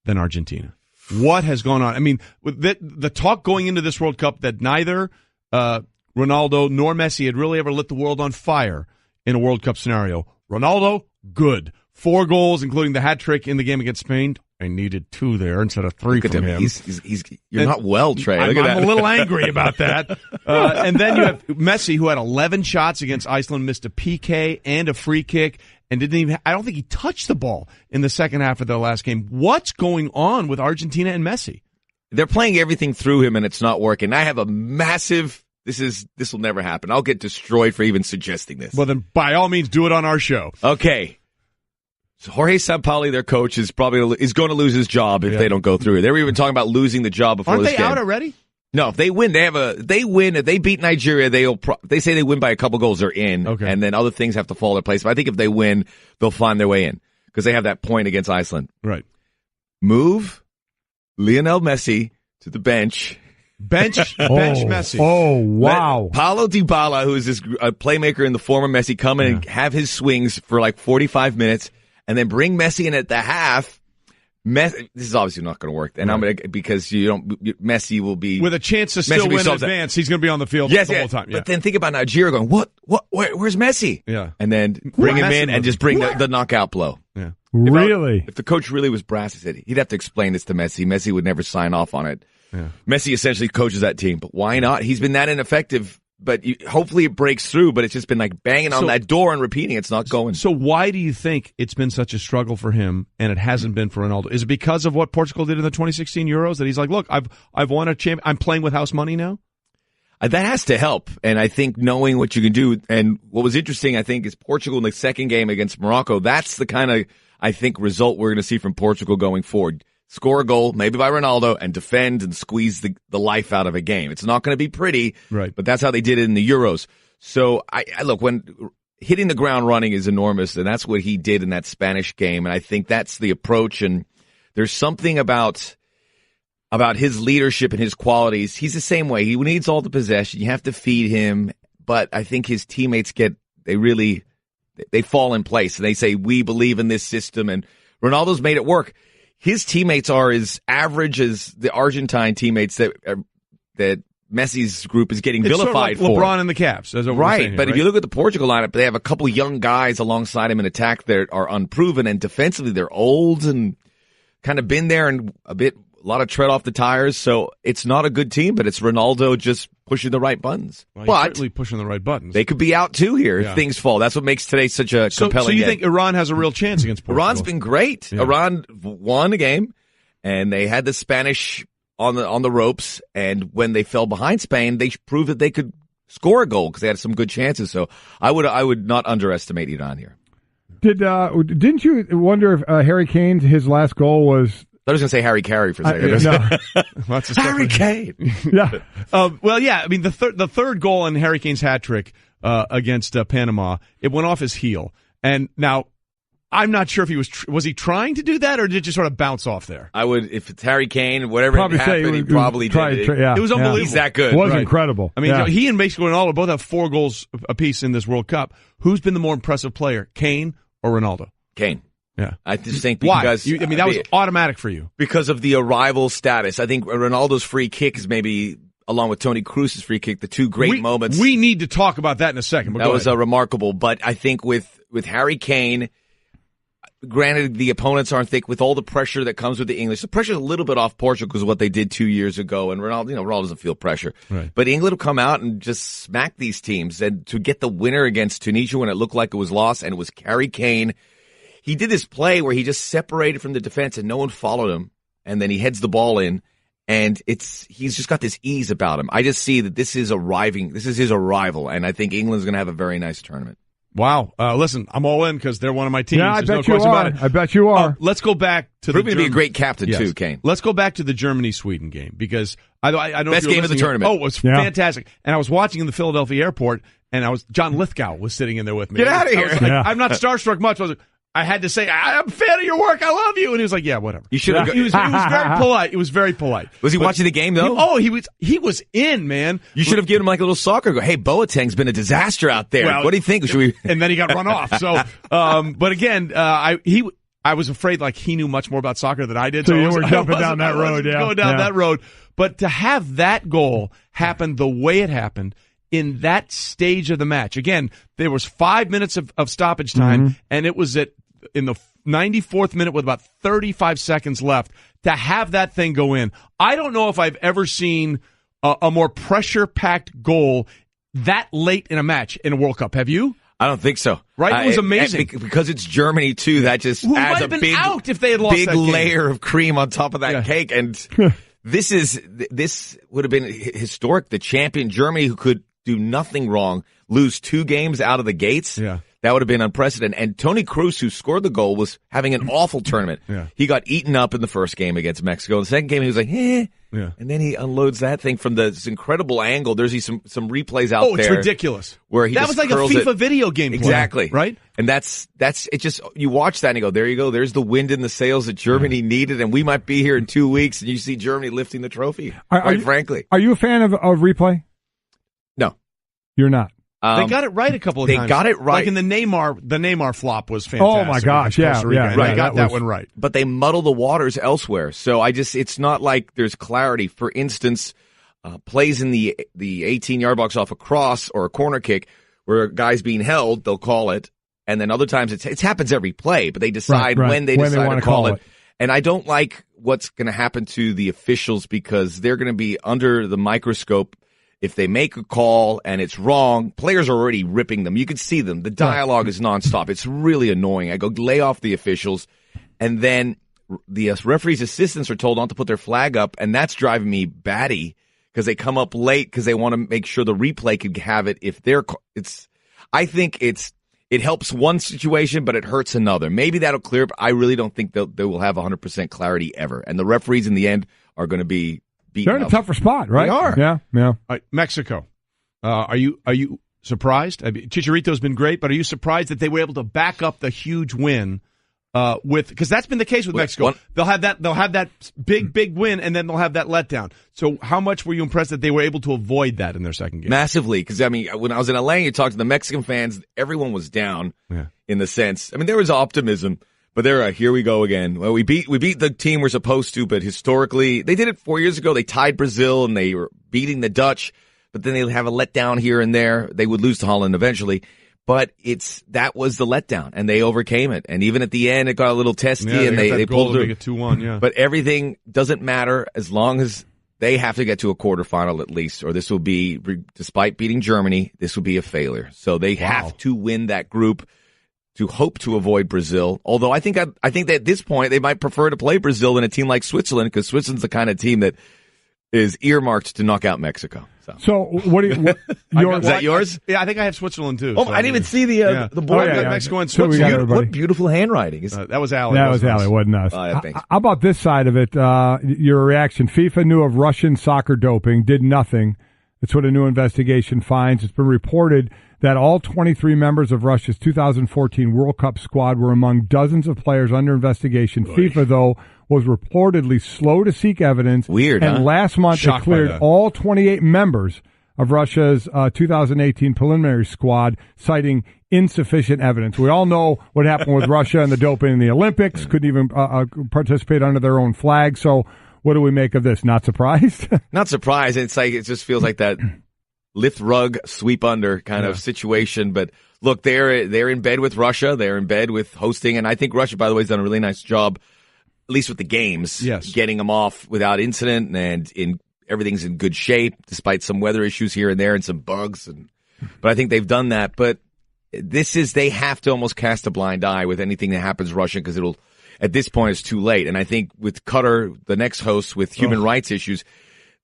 than Argentina? What has gone on? I mean, with the talk going into this World Cup that neither Ronaldo nor Messi had really ever lit the world on fire in a World Cup scenario. Ronaldo, good. 4 goals, including the hat trick in the game against Spain. I needed 2 there instead of 3 from him. You're not well, Trey. I'm a little angry about that. And then you have Messi, who had 11 shots against Iceland, missed a PK and a free kick, and I don't think he touched the ball in the second half of their last game. What's going on with Argentina and Messi? They're playing everything through him, and it's not working. I have a massive. This will never happen. I'll get destroyed for even suggesting this. Well, then by all means, do it on our show. Okay. So Jorge Sampaoli, their coach, is going to lose his job if they don't go through. They were even talking about losing the job before this game. Aren't they out already? No, if they win, they win. If they beat Nigeria, they say they win by a couple goals, they're in. Okay. And then other things have to fall into place. But I think if they win, they'll find their way in because they have that point against Iceland. Right. Move Lionel Messi to the bench. Bench Messi. Oh, wow. Let Paulo Dybala, who is this playmaker in the former Messi, come in and have his swings for like 45 minutes and then bring Messi in at the half. This is obviously not going to work. And because Messi will be with a chance to still win in advance. He's going to be on the field the whole time. Yeah. But then think about Nigeria going, where's Messi? Yeah. And then bring him in and just bring the knockout blow. Yeah. Really? If the coach really was brass, he'd have to explain this to Messi. Messi would never sign off on it. Yeah. Messi essentially coaches that team, but why not? He's been that ineffective. But hopefully it breaks through, but it's just been like banging on that door and repeating. It's not going. So why do you think it's been such a struggle for him and it hasn't been for Ronaldo? Is it because of what Portugal did in the 2016 Euros that he's like, look, I've won a champion. I'm playing with house money now? That has to help. And I think knowing what you can do. And what was interesting, I think, is Portugal in the second game against Morocco. That's the kind of, I think, result we're going to see from Portugal going forward. Score a goal, maybe by Ronaldo, and defend and squeeze the life out of a game. It's not going to be pretty, right? But that's how they did it in the Euros. So I look, when hitting the ground running is enormous, and that's what he did in that Spanish game. And I think that's the approach. And there's something about his leadership and his qualities. He's the same way. He needs all the possession. You have to feed him, but I think his teammates they fall in place, and they say, we believe in this system, and Ronaldo's made it work. His teammates are as average as the Argentine teammates that Messi's group is getting vilified sort of like for. LeBron and the Cavs. Right, but if you look at the Portugal lineup, they have a couple young guys alongside him in attack that are unproven, and defensively they're old and kind of been there and a lot of tread off the tires. So it's not a good team, but it's Ronaldo just pushing the right buttons. Well, but certainly pushing the right buttons. They could be out too here if things fall. That's what makes today such a compelling So you game. think Iran has a real chance against Portugal? Iran's been great. Yeah. Iran won a game, and they had the Spanish on the ropes. And when they fell behind Spain, they proved that they could score a goal because they had some good chances. So I would not underestimate Iran here. Didn't you wonder if Harry Kane's his last goal was? I was going to say Harry Carey for a second. No. Harry Kane. Yeah. Well, yeah. I mean, the third goal in Harry Kane's hat trick against Panama, it went off his heel, and now I'm not sure if he was he trying to do that, or did it just sort of bounce off there? I would, if it's Harry Kane, whatever happened, he probably did. It was unbelievable. He's that good. It was incredible. I mean, he and Mexico and Ronaldo both have 4 goals apiece in this World Cup. Who's been the more impressive player, Kane or Ronaldo? Kane. Yeah. I just think why? Because that was automatic for you. Because of the arrival status. I think Ronaldo's free kick is maybe, along with Toni Kroos's free kick, the two great moments. We need to talk about that in a second. But that was remarkable. But I think with Harry Kane, granted the opponents aren't thick, with all the pressure that comes with the English. The pressure's a little bit off Portugal because of what they did 2 years ago, and Ronaldo doesn't feel pressure. Right. But England will come out and just smack these teams. And to get the winner against Tunisia when it looked like it was lost, and it was Harry Kane. He did this play where he just separated from the defense and no one followed him, and then he heads the ball in, and he's just got this ease about him. I just see that this is his arrival, and I think England's going to have a very nice tournament. Wow. Listen, I'm all in because they're one of my teams. Yeah, I There's bet no you question are. about it. I bet you are. Let's go back to Proving to be a great captain too, Kane. Let's go back to the Germany-Sweden game because I don't know best game of the tournament. Oh, it was fantastic. And I was watching in the Philadelphia airport, and John Lithgow was sitting in there with me. Get out of here. I'm not starstruck much. I had to say, I'm a fan of your work. I love you. And he was like, yeah, whatever. You should have. He was very polite. It was very polite. Was he watching the game though? He was in, man. You should have given him like a little soccer go. Hey, Boateng's been a disaster out there. Well, what do you think? Should we? And then he got run off. So, but again, I was afraid like he knew much more about soccer than I did. So you were jumping down that road, going down that road. But to have that goal happen the way it happened in that stage of the match, again, there was 5 minutes of stoppage time, and it was in the 94th minute with about 35 seconds left to have that thing go in. I don't know if I've ever seen a more pressure-packed goal that late in a match in a World Cup. Have you? I don't think so. Right? It was amazing. Because it's Germany, too. That just adds a big, out if they had lost big that game. layer of cream on top of that cake. And this would have been historic. The champion Germany, who could do nothing wrong, lose 2 games out of the gates. Yeah. That would have been unprecedented. And Toni Kroos, who scored the goal, was having an awful tournament. Yeah. He got eaten up in the first game against Mexico. In the second game, he was like, eh. Yeah. And then he unloads that thing from this incredible angle. There's some replays out there. Oh, it's ridiculous. Where he that just was like a FIFA video game play. Exactly. Right? And that's it just, you watch that and you go, there you go. There's the wind in the sails that Germany needed. And we might be here in 2 weeks and you see Germany lifting the trophy. Frankly. Are you a fan of replay? No. You're not. They got it right a couple of times. They got it right. Like in the Neymar flop was fantastic. Oh my gosh, yeah. They got that one right. But they muddle the waters elsewhere. So it's not like there's clarity. For instance, plays in the 18-yard box off a cross or a corner kick where a guy's being held, they'll call it. And then other times it happens every play, but they decide when they decide to call it. And I don't like what's going to happen to the officials because they're going to be under the microscope. If they make a call and it's wrong, players are already ripping them. You can see them. The dialogue is nonstop. It's really annoying. I go lay off the officials, and then the referee's assistants are told not to put their flag up, and that's driving me batty because they come up late because they want to make sure the replay could have it. I think it helps one situation, but it hurts another. Maybe that'll clear up. I really don't think they will have 100% clarity ever, and the referees in the end are going to be. They're in a tougher spot, right? They are. Yeah. All right, Mexico. Are you surprised? I mean, Chicharito's been great, but are you surprised that they were able to back up the huge win because that's been the case with Mexico. They'll have that big win, and then they'll have that letdown. So how much were you impressed that they were able to avoid that in their second game? Massively, because I mean, when I was in LA, you talked to the Mexican fans, everyone was down in the sense. I mean, there was optimism, but they're here we go again. Well, we beat the team we're supposed to, but historically, they did it 4 years ago. They tied Brazil, and they were beating the Dutch, but then they'd have a letdown here and there. They would lose to Holland eventually. But that was the letdown, and they overcame it. And even at the end, it got a little testy, and they pulled through. 2-1, yeah. But everything doesn't matter as long as they have to get to a quarterfinal at least, or this will be, despite beating Germany, this will be a failure. So they have to win that group to hope to avoid Brazil. Although I think that at this point they might prefer to play Brazil than a team like Switzerland, because Switzerland's the kind of team that is earmarked to knock out Mexico. So what do you? Is that yours? I think I have Switzerland too. Oh, so I didn't even see the board. Mexico and Switzerland. What beautiful handwriting! That was Allie. That was Allie, wasn't us. How about this side of it? Your reaction? FIFA knew of Russian soccer doping, did nothing. That's what a new investigation finds. It's been reported that all 23 members of Russia's 2014 World Cup squad were among dozens of players under investigation. FIFA, though, was reportedly slow to seek evidence. Weird, and last month it cleared all 28 members of Russia's 2018 preliminary squad, citing insufficient evidence. We all know what happened with Russia and the doping in the Olympics. Couldn't even participate under their own flag. So what do we make of this? Not surprised? Not surprised. It's like, it just feels like that lift rug, sweep under kind of situation. But look, they're in bed with Russia. They're in bed with hosting. And I think Russia, by the way, has done a really nice job, at least with the games, getting them off without incident, and everything's in good shape, despite some weather issues here and there and some bugs. But I think they've done that. But they have to almost cast a blind eye with anything that happens Russia, because at this point, it's too late. And I think with Qatar, the next host, with human rights issues,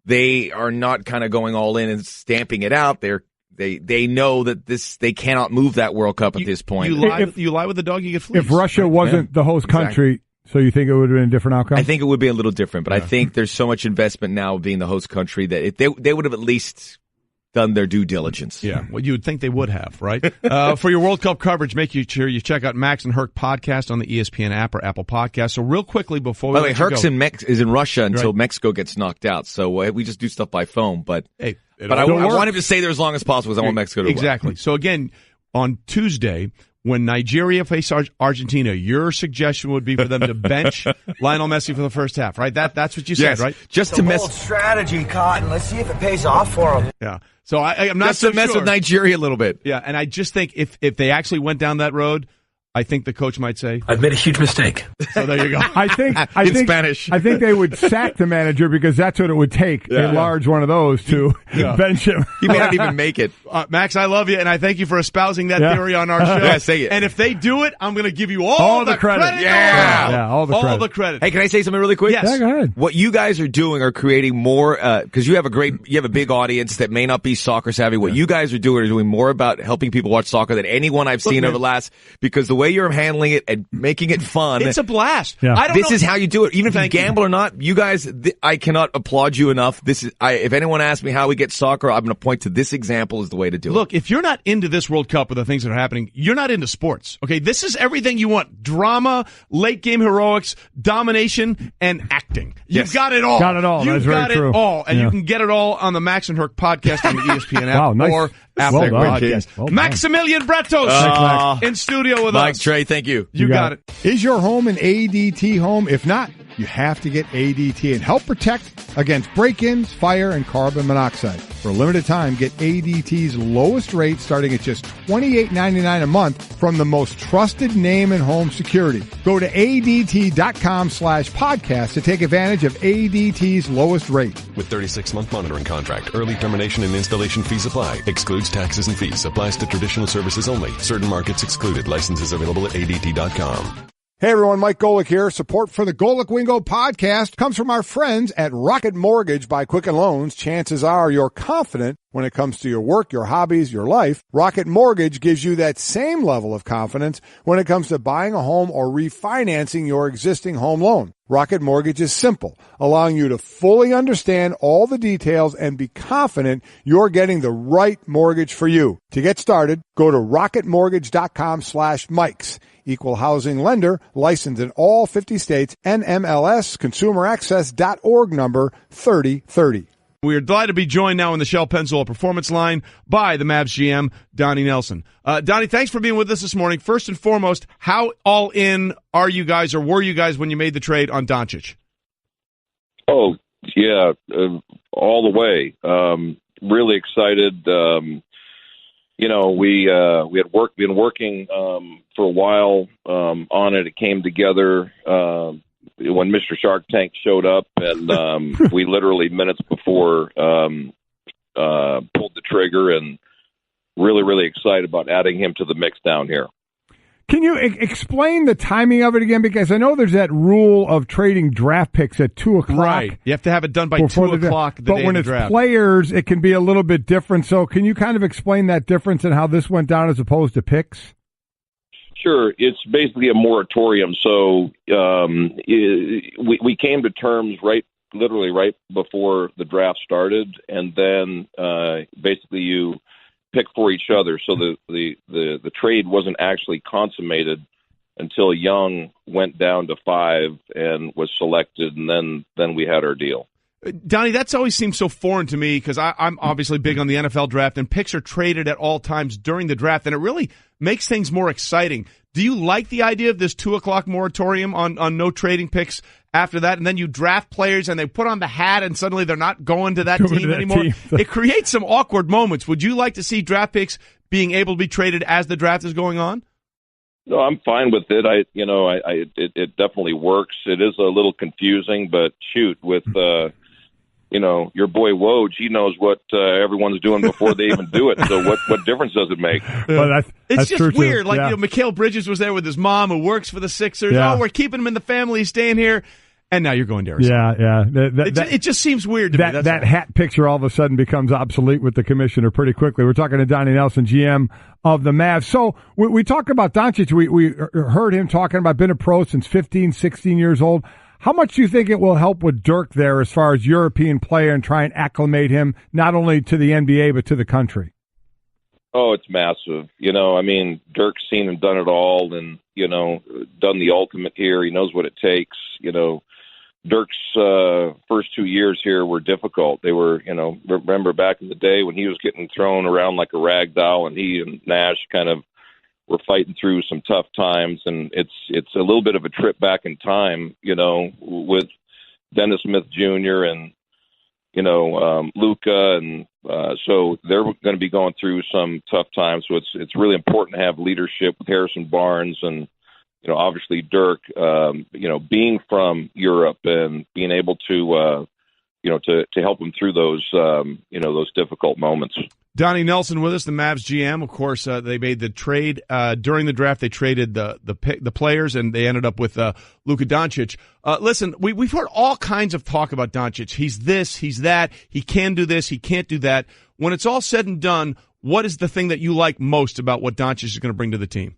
they are not kind of going all in and stamping it out. They know that they cannot move that World Cup at this point. You lie with the dog, you get fleeced. If Russia wasn't the host country, so you think it would have been a different outcome? I think it would be a little different, but I think there's so much investment now being the host country that if they would have at least done their due diligence. Yeah, well, you would think they would have, right? For your World Cup coverage, make sure you check out Max and Herc podcast on the ESPN app or Apple Podcast. So real quickly before we By the way, Herc's is in Russia until Mexico gets knocked out. So we just do stuff by phone. But I want him to stay there as long as possible, because I want Mexico to win. Exactly. So again, on Tuesday, when Nigeria face Argentina, your suggestion would be for them to bench Lionel Messi for the first half, right? That's what you said, right? Just to mess strategy, Cotton. Let's see if it pays off for him. Yeah. So I'm not just to mess with Nigeria a little bit. Yeah, and I just think if they actually went down that road, I think the coach might say, I've made a huge mistake. So there you go. I think Spanish. I think they would sack the manager, because that's what it would take, a large one of those to bench him. He may not even make it. Max, I love you, and I thank you for espousing that theory on our show. Yeah, say it. And if they do it, I'm going to give you all the credit. Yeah, all the credit. Hey, can I say something really quick? Yes. Yeah, go ahead. What you guys are doing are creating more, because you have a big audience that may not be soccer savvy. What you guys are doing more about helping people watch soccer than anyone I've seen over the last, because the way you're handling it and making it fun. It's a blast. Yeah. This is how you do it. Even if you gamble or not, you guys, I cannot applaud you enough. If anyone asks me how we get soccer, I'm going to point to this example as the way to do it. Look, if you're not into this World Cup or the things that are happening, you're not into sports. Okay, this is everything you want: drama, late game heroics, domination, and acting. You've got it all. Got it all. You've got it all, and you can get it all on the Max and Herc podcast on the ESPN app or Apple Podcast. Maximilian Bretos in studio with Mike, us. Trey, thank you. You got it. Is your home an ADT home? If not, you have to get ADT and help protect against break-ins, fire, and carbon monoxide. For a limited time, get ADT's lowest rate starting at just $28.99 a month from the most trusted name in home security. Go to ADT.com/podcast to take advantage of ADT's lowest rate. With 36-month monitoring contract, early termination and installation fees apply. Excludes taxes and fees. Applies to traditional services only. Certain markets excluded. Licenses available at ADT.com. Hey everyone, Mike Golic here. Support for the Golic Wingo podcast comes from our friends at Rocket Mortgage by Quicken Loans. Chances are you're confident When it comes to your work, your hobbies, your life, Rocket Mortgage gives you that same level of confidence when it comes to buying a home or refinancing your existing home loan. Rocket Mortgage is simple, allowing you to fully understand all the details and be confident you're getting the right mortgage for you. To get started, go to rocketmortgage.com/Mikes. Equal housing lender, licensed in all 50 states, NMLS, consumeraccess.org number 3030. We are delighted to be joined now on the Shell Pennzoil Performance Line by the Mavs GM, Donnie Nelson. Donnie, thanks for being with us this morning. First and foremost, how all in are you guys, or were you guys, when you made the trade on Doncic? Oh, yeah, all the way. Really excited. We had been working for a while on it. It came together when Mr. Shark Tank showed up, and we literally minutes before pulled the trigger, and really, really excited about adding him to the mix down here. Can you explain the timing of it again? Because I know there's that rule of trading draft picks at 2 o'clock. Right. You have to have it done by 2 o'clock the day of the draft. But when it's players, it can be a little bit different. So can you kind of explain that difference and how this went down as opposed to picks? Sure. It's basically a moratorium. So we came to terms literally right before the draft started, and then basically you pick for each other. So the trade wasn't actually consummated until Young went down to 5 and was selected, and then we had our deal. Donnie, that's always seemed so foreign to me because I'm obviously big on the NFL draft, and picks are traded at all times during the draft, and it really makes things more exciting. Do you like the idea of this 2 o'clock moratorium on no trading picks after that, and then you draft players and they put on the hat and suddenly they're not going to that team anymore? It creates some awkward moments. Would you like to see draft picks being able to be traded as the draft is going on? No, I'm fine with it. It definitely works. It is a little confusing, but shoot, with your boy Woj, he knows what everyone's doing before they even do it. So what difference does it make? Well, it's just weird. Too. Like, yeah. Mikal Bridges was there with his mom who works for the Sixers. Yeah. Oh, we're keeping him in the family. He's staying here. And now you're going to Arizona. Yeah. It just seems weird to me. That hat picture all of a sudden becomes obsolete with the commissioner pretty quickly. We're talking to Donnie Nelson, GM of the Mavs. So we talked about Doncic. We heard him talking about being a pro since 15, 16 years old. How much do you think it will help with Dirk there as far as European player and try and acclimate him not only to the NBA but to the country? Oh, it's massive. Dirk's seen and done it all, and, done the ultimate here. He knows what it takes. Dirk's first 2 years here were difficult. They were, remember back in the day when he was getting thrown around like a rag doll, and he and Nash kind of were fighting through some tough times. And it's a little bit of a trip back in time, with Dennis Smith Jr. and, Luka. And so they're going to be going through some tough times. So it's really important to have leadership with Harrison Barnes and, obviously Dirk, being from Europe and being able to help him through those difficult moments. Donnie Nelson with us, the Mavs GM. Of course, they made the trade during the draft. They traded the players, and they ended up with Luka Doncic. Listen, we've heard all kinds of talk about Doncic. He's this, he's that. He can do this, he can't do that. When it's all said and done, what is the thing that you like most about what Doncic is going to bring to the team?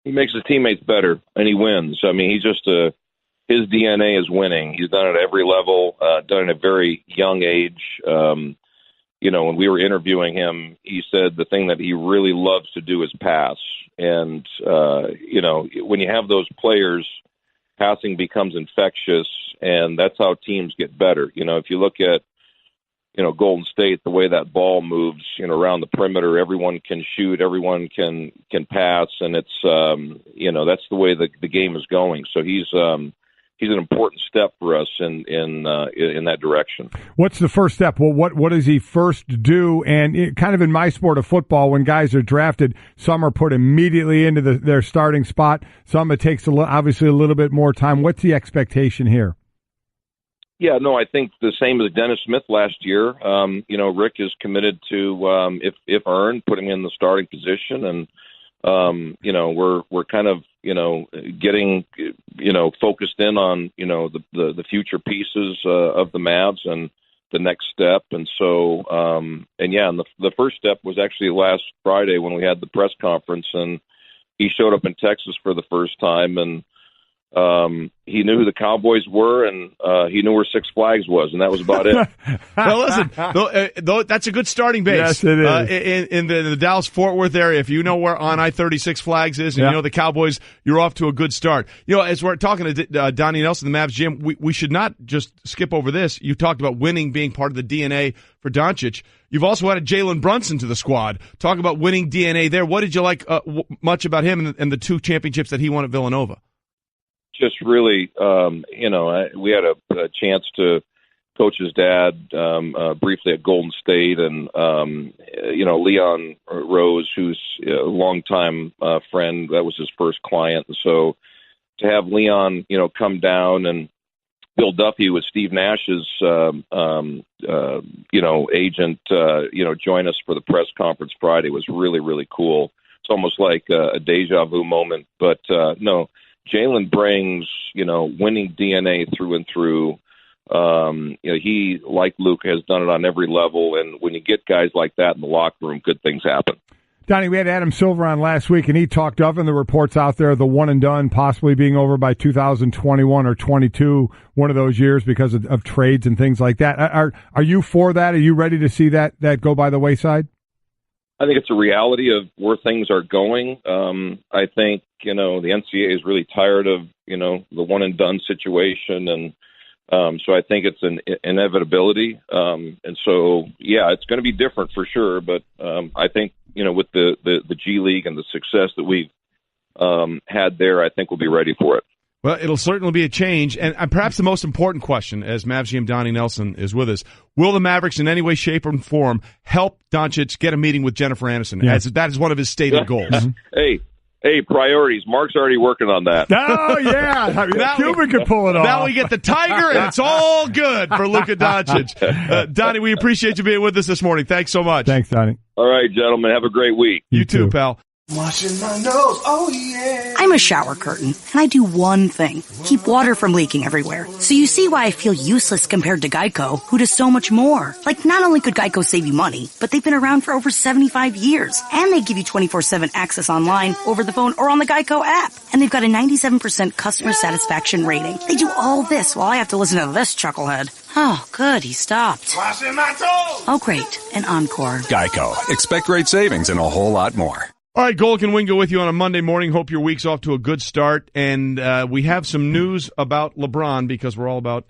He makes his teammates better, and he wins. I mean, he's just his DNA is winning. He's done it at every level, done it at a very young age. When we were interviewing him, he said the thing that he really loves to do is pass. And, when you have those players, passing becomes infectious, and that's how teams get better. If you look at, Golden State, the way that ball moves, around the perimeter, everyone can shoot, everyone can pass, and it's, that's the way the game is going. So he's an important step for us in that direction. What's the first step? Well, what does he first do? And kind of in my sport of football, when guys are drafted, some are put immediately into their starting spot. Some it takes obviously a little bit more time. What's the expectation here? Yeah, no, I think the same as Dennis Smith last year. Rick is committed to, if earned, putting in the starting position, and we're kind of getting focused in on the future pieces of the Mavs, and the next step. And so, and the first step was actually last Friday when we had the press conference, and he showed up in Texas for the first time, and he knew who the Cowboys were, and he knew where Six Flags was, and that was about it. Well, listen, though, that's a good starting base. Yes, it is. In the Dallas-Fort Worth area, if you know where on I-30 Six Flags is, and you know the Cowboys, you're off to a good start. As we're talking to Donnie Nelson, the Mavs GM, we should not just skip over this. You talked about winning being part of the DNA for Doncic. You've also added Jalen Brunson to the squad. Talk about winning DNA there. What did you like much about him and the 2 championships that he won at Villanova? Just really, we had a chance to coach his dad briefly at Golden State, and Leon Rose, who's a longtime friend, that was his first client. And so to have Leon, come down, and Bill Duffy was Steve Nash's, agent, join us for the press conference Friday was really, really cool. It's almost like a deja vu moment, but no. Jalen brings, winning DNA through and through. He, like Luka, has done it on every level. And when you get guys like that in the locker room, good things happen. Donnie, we had Adam Silver on last week, and he talked of, and the reports out there, the one and done possibly being over by 2021 or 22, one of those years because of trades and things like that. Are you for that? Are you ready to see that go by the wayside? I think it's a reality of where things are going. I think, the NCAA is really tired of, the one and done situation. And so I think it's an inevitability. And so, it's going to be different for sure. But I think, with the G League and the success that we've had there, I think we'll be ready for it. Well, it'll certainly be a change. And perhaps the most important question, as Mavs GM Donnie Nelson is with us, will the Mavericks in any way, shape, or form help Doncic get a meeting with Jennifer Aniston? Yeah. As that is one of his stated goals. Hey, priorities. Mark's already working on that. Oh, yeah. Cuban could pull it off. Now we get the Tiger, and it's all good for Luka Doncic. Donnie, we appreciate you being with us this morning. Thanks so much. Thanks, Donnie. All right, gentlemen. Have a great week. You too, pal. Washing my nose, oh yeah. I'm a shower curtain, and I do one thing. Keep water from leaking everywhere. So you see why I feel useless compared to Geico, who does so much more. Like, not only could Geico save you money, but they've been around for over 75 years. And they give you 24/7 access online, over the phone, or on the Geico app. And they've got a 97% customer satisfaction rating. They do all this while I have to listen to this chucklehead. Oh, good, he stopped. Washing my toes. Oh, great, an encore. Geico. Expect great savings and a whole lot more. All right, Golic and Wingo with you on a Monday morning. Hope your week's off to a good start. And we have some news about LeBron because we're all about...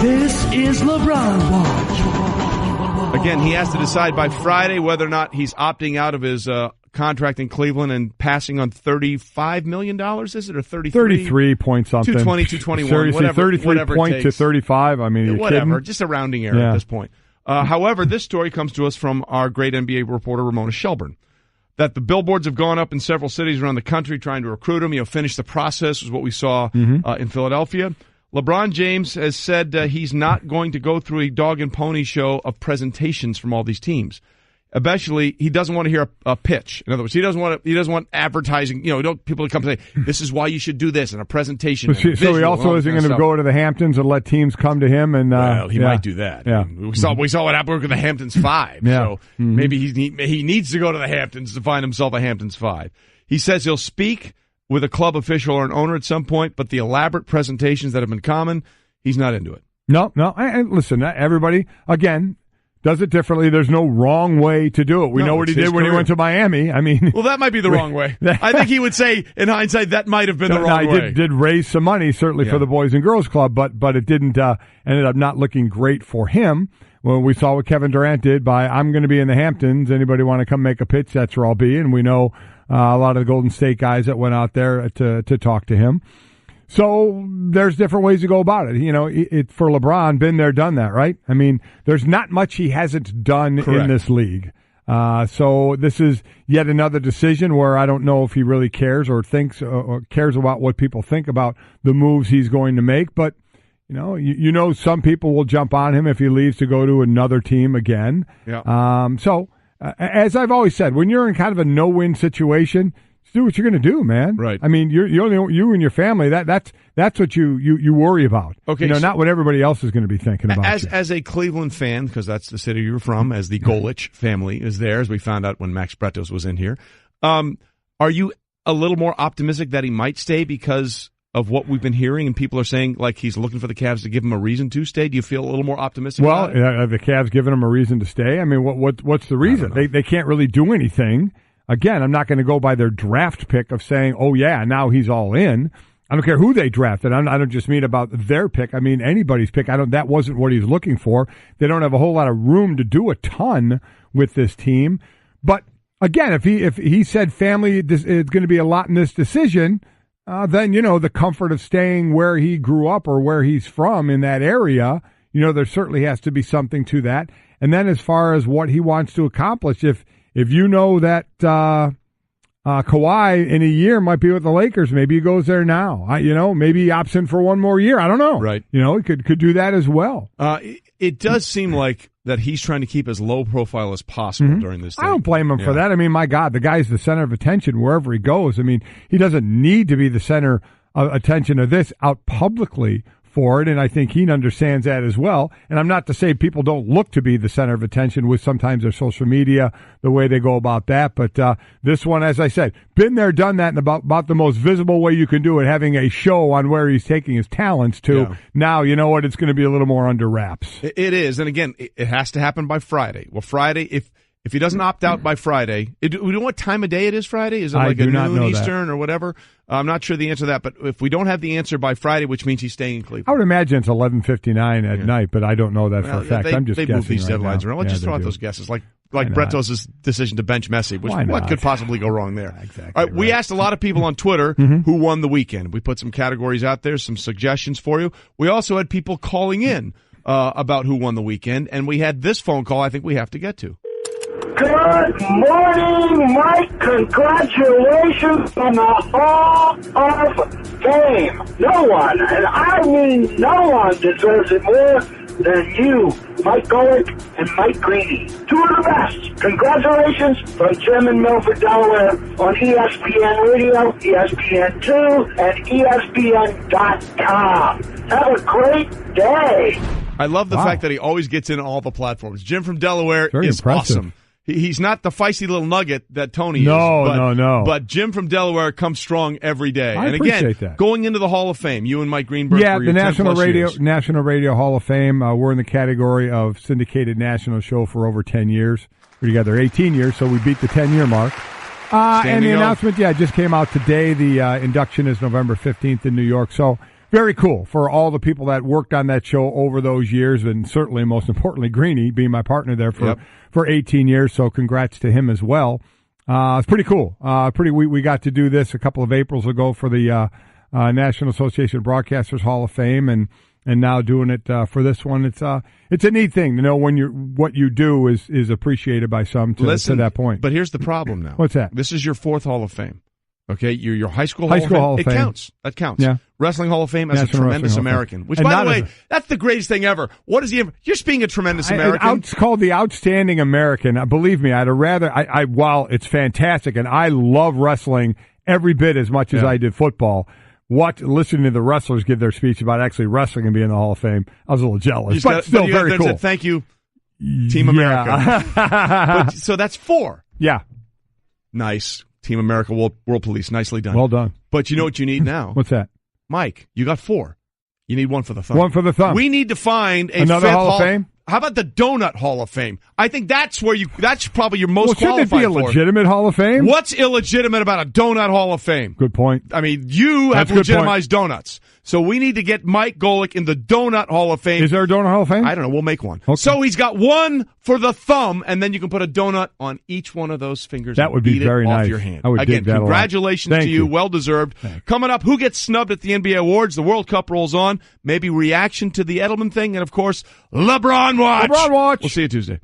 This is LeBron Watch. Again, he has to decide by Friday whether or not he's opting out of his contract in Cleveland and passing on $35 million, is it, or 33? 33 point something. 220, 221, Seriously, 33 point to 35. I mean, whatever, kidding? just a rounding error at this point. However, this story comes to us from our great NBA reporter, Ramona Shelburne, that the billboards have gone up in several cities around the country trying to recruit him, finish the process, is what we saw in Philadelphia. LeBron James has said he's not going to go through a dog and pony show of presentations from all these teams. Eventually, he doesn't want to hear a pitch. In other words, he doesn't want advertising. People to come and say, "This is why you should do this," and a presentation. So he also isn't going to go to the Hamptons and let teams come to him. And well, he might do that. Yeah. We saw what happened with the Hamptons 5. Yeah. So maybe he needs to go to the Hamptons to find himself a Hamptons 5. He says he'll speak with a club official or an owner at some point, but the elaborate presentations that have been common, he's not into it. No. And listen, everybody again does it differently. There's no wrong way to do it. We know what he did when he went to Miami. I mean, well, that might be the wrong way. I think he would say, in hindsight, that might have been the wrong way. He did raise some money, certainly for the Boys and Girls Club, but it didn't ended up not looking great for him. Well, we saw what Kevin Durant did by, I'm going to be in the Hamptons. Anybody want to come make a pitch? That's where I'll be. And we know a lot of the Golden State guys that went out there to talk to him. So there's different ways to go about it. For LeBron, been there, done that, right? I mean, there's not much he hasn't done in this league. So this is yet another decision where I don't know if he really cares or thinks or cares about what people think about the moves he's going to make. But, some people will jump on him if he leaves to go to another team again. Yeah. As I've always said, when you're in kind of a no-win situation, do what you're going to do, man. Right. I mean, you and your family. That's what you worry about. Okay, not what everybody else is going to be thinking about. As a Cleveland fan, because that's the city you're from, as the Golic family is there, as we found out when Max Bretos was in here. Are you a little more optimistic that he might stay because of what we've been hearing, and people are saying like he's looking for the Cavs to give him a reason to stay? Do you feel a little more optimistic? Well, about it? The Cavs giving him a reason to stay. I mean, what's the reason? They can't really do anything. Again, I'm not going to go by their draft pick of saying, oh yeah, now he's all in. I don't care who they drafted. I don't just mean about their pick. I mean anybody's pick. That wasn't what he's looking for. They don't have a whole lot of room to do a ton with this team. But again, if he said family is going to be a lot in this decision, then the comfort of staying where he grew up or where he's from in that area, there certainly has to be something to that. And then as far as what he wants to accomplish, if you know that Kawhi in a year might be with the Lakers, maybe he goes there now. Maybe he opts in for one more year. I don't know. Right. He could do that as well. It does seem like that he's trying to keep as low profile as possible during this thing. I don't blame him for that. I mean, my God, the guy's the center of attention wherever he goes. I mean, he doesn't need to be the center of attention of this out publicly for it, and I think he understands that as well. And I'm not to say people don't look to be the center of attention with sometimes their social media, the way they go about that. But this one, as I said, been there, done that, and about the most visible way you can do it, having a show on where he's taking his talents to. Yeah. Now, you know what? It's going to be a little more under wraps. It is. And again, it has to happen by Friday. Well, Friday, if he doesn't opt out by Friday, do we know what time of day it is Friday? Is it like a noon Eastern or whatever? I'm not sure the answer to that, but if we don't have the answer by Friday, which means he's staying in Cleveland. I would imagine it's 11:59 at night, but I don't know that for a fact. I'm just guessing. They move these deadlines now. around. Let's just throw out those guesses, like Bretos' decision to bench Messi, which what could possibly go wrong there? Exactly. All right, we asked a lot of people on Twitter who won the weekend. We put some categories out there, some suggestions for you. We also had people calling in about who won the weekend, and we had this phone call I think we have to get to. Good morning, Mike. Congratulations on the Hall of Fame. No one, and I mean no one, deserves it more than you, Mike Golic and Mike Greeny. Two of the best. Congratulations from Jim in Milford, Delaware on ESPN Radio, ESPN2, and ESPN.com. Have a great day. I love the fact that he always gets in all the platforms. Jim from Delaware is impressive. Awesome. He's not the feisty little nugget that Tony is. No. But Jim from Delaware comes strong every day. I and appreciate again, that. Going into the Hall of Fame, you and Mike Greenberg for your the National 10+ years. National Radio Hall of Fame. We're in the category of syndicated national show for over 10 years. We're together 18 years, so we beat the 10-year mark. And the announcement, just came out today. The induction is November 15th in New York. So very cool for all the people that worked on that show over those years, and certainly, most importantly, Greeny being my partner there for 18 years. So congrats to him as well. It's pretty cool. We got to do this a couple of Aprils ago for the National Association of Broadcasters Hall of Fame, and now doing it for this one. It's a neat thing to know when what you do is appreciated by some to that point. But here's the problem now. What's that? This is your fourth Hall of Fame. Okay, your high school Hall of Fame. It counts. That counts. Yeah. Wrestling Hall of Fame as National a tremendous American. Which, by the way, that's the greatest thing ever. What is he? You're being a tremendous American. It's called the Outstanding American. Believe me, I'd rather. While it's fantastic, and I love wrestling every bit as much as I did football. Listening to the wrestlers give their speech about actually wrestling and being in the Hall of Fame, I was a little jealous. But still very cool. Said, thank you, Team America. So that's 4. Yeah. Nice. Team America, World Police. Nicely done. Well done. But you know what you need now? What's that? Mike, you got 4. You need 1 for the thumb. 1 for the thumb. We need to find another Hall of Fame. How about the Donut Hall of Fame? I think that's that's probably your most qualified for. Shouldn't it be a legitimate Hall of Fame? What's illegitimate about a Donut Hall of Fame? Good point. I mean, you have legitimized donuts. So we need to get Mike Golic in the Donut Hall of Fame. Is there a Donut Hall of Fame? I don't know. We'll make one. Okay. So he's got 1 for the thumb, and then you can put a donut on each one of those fingers. That would be very nice. Off your hand. I would Again, dig that congratulations to you. Well deserved. Thanks. Coming up, who gets snubbed at the NBA Awards? The World Cup rolls on. Maybe reaction to the Edelman thing, and of course, LeBron Watch. LeBron Watch. We'll see you Tuesday.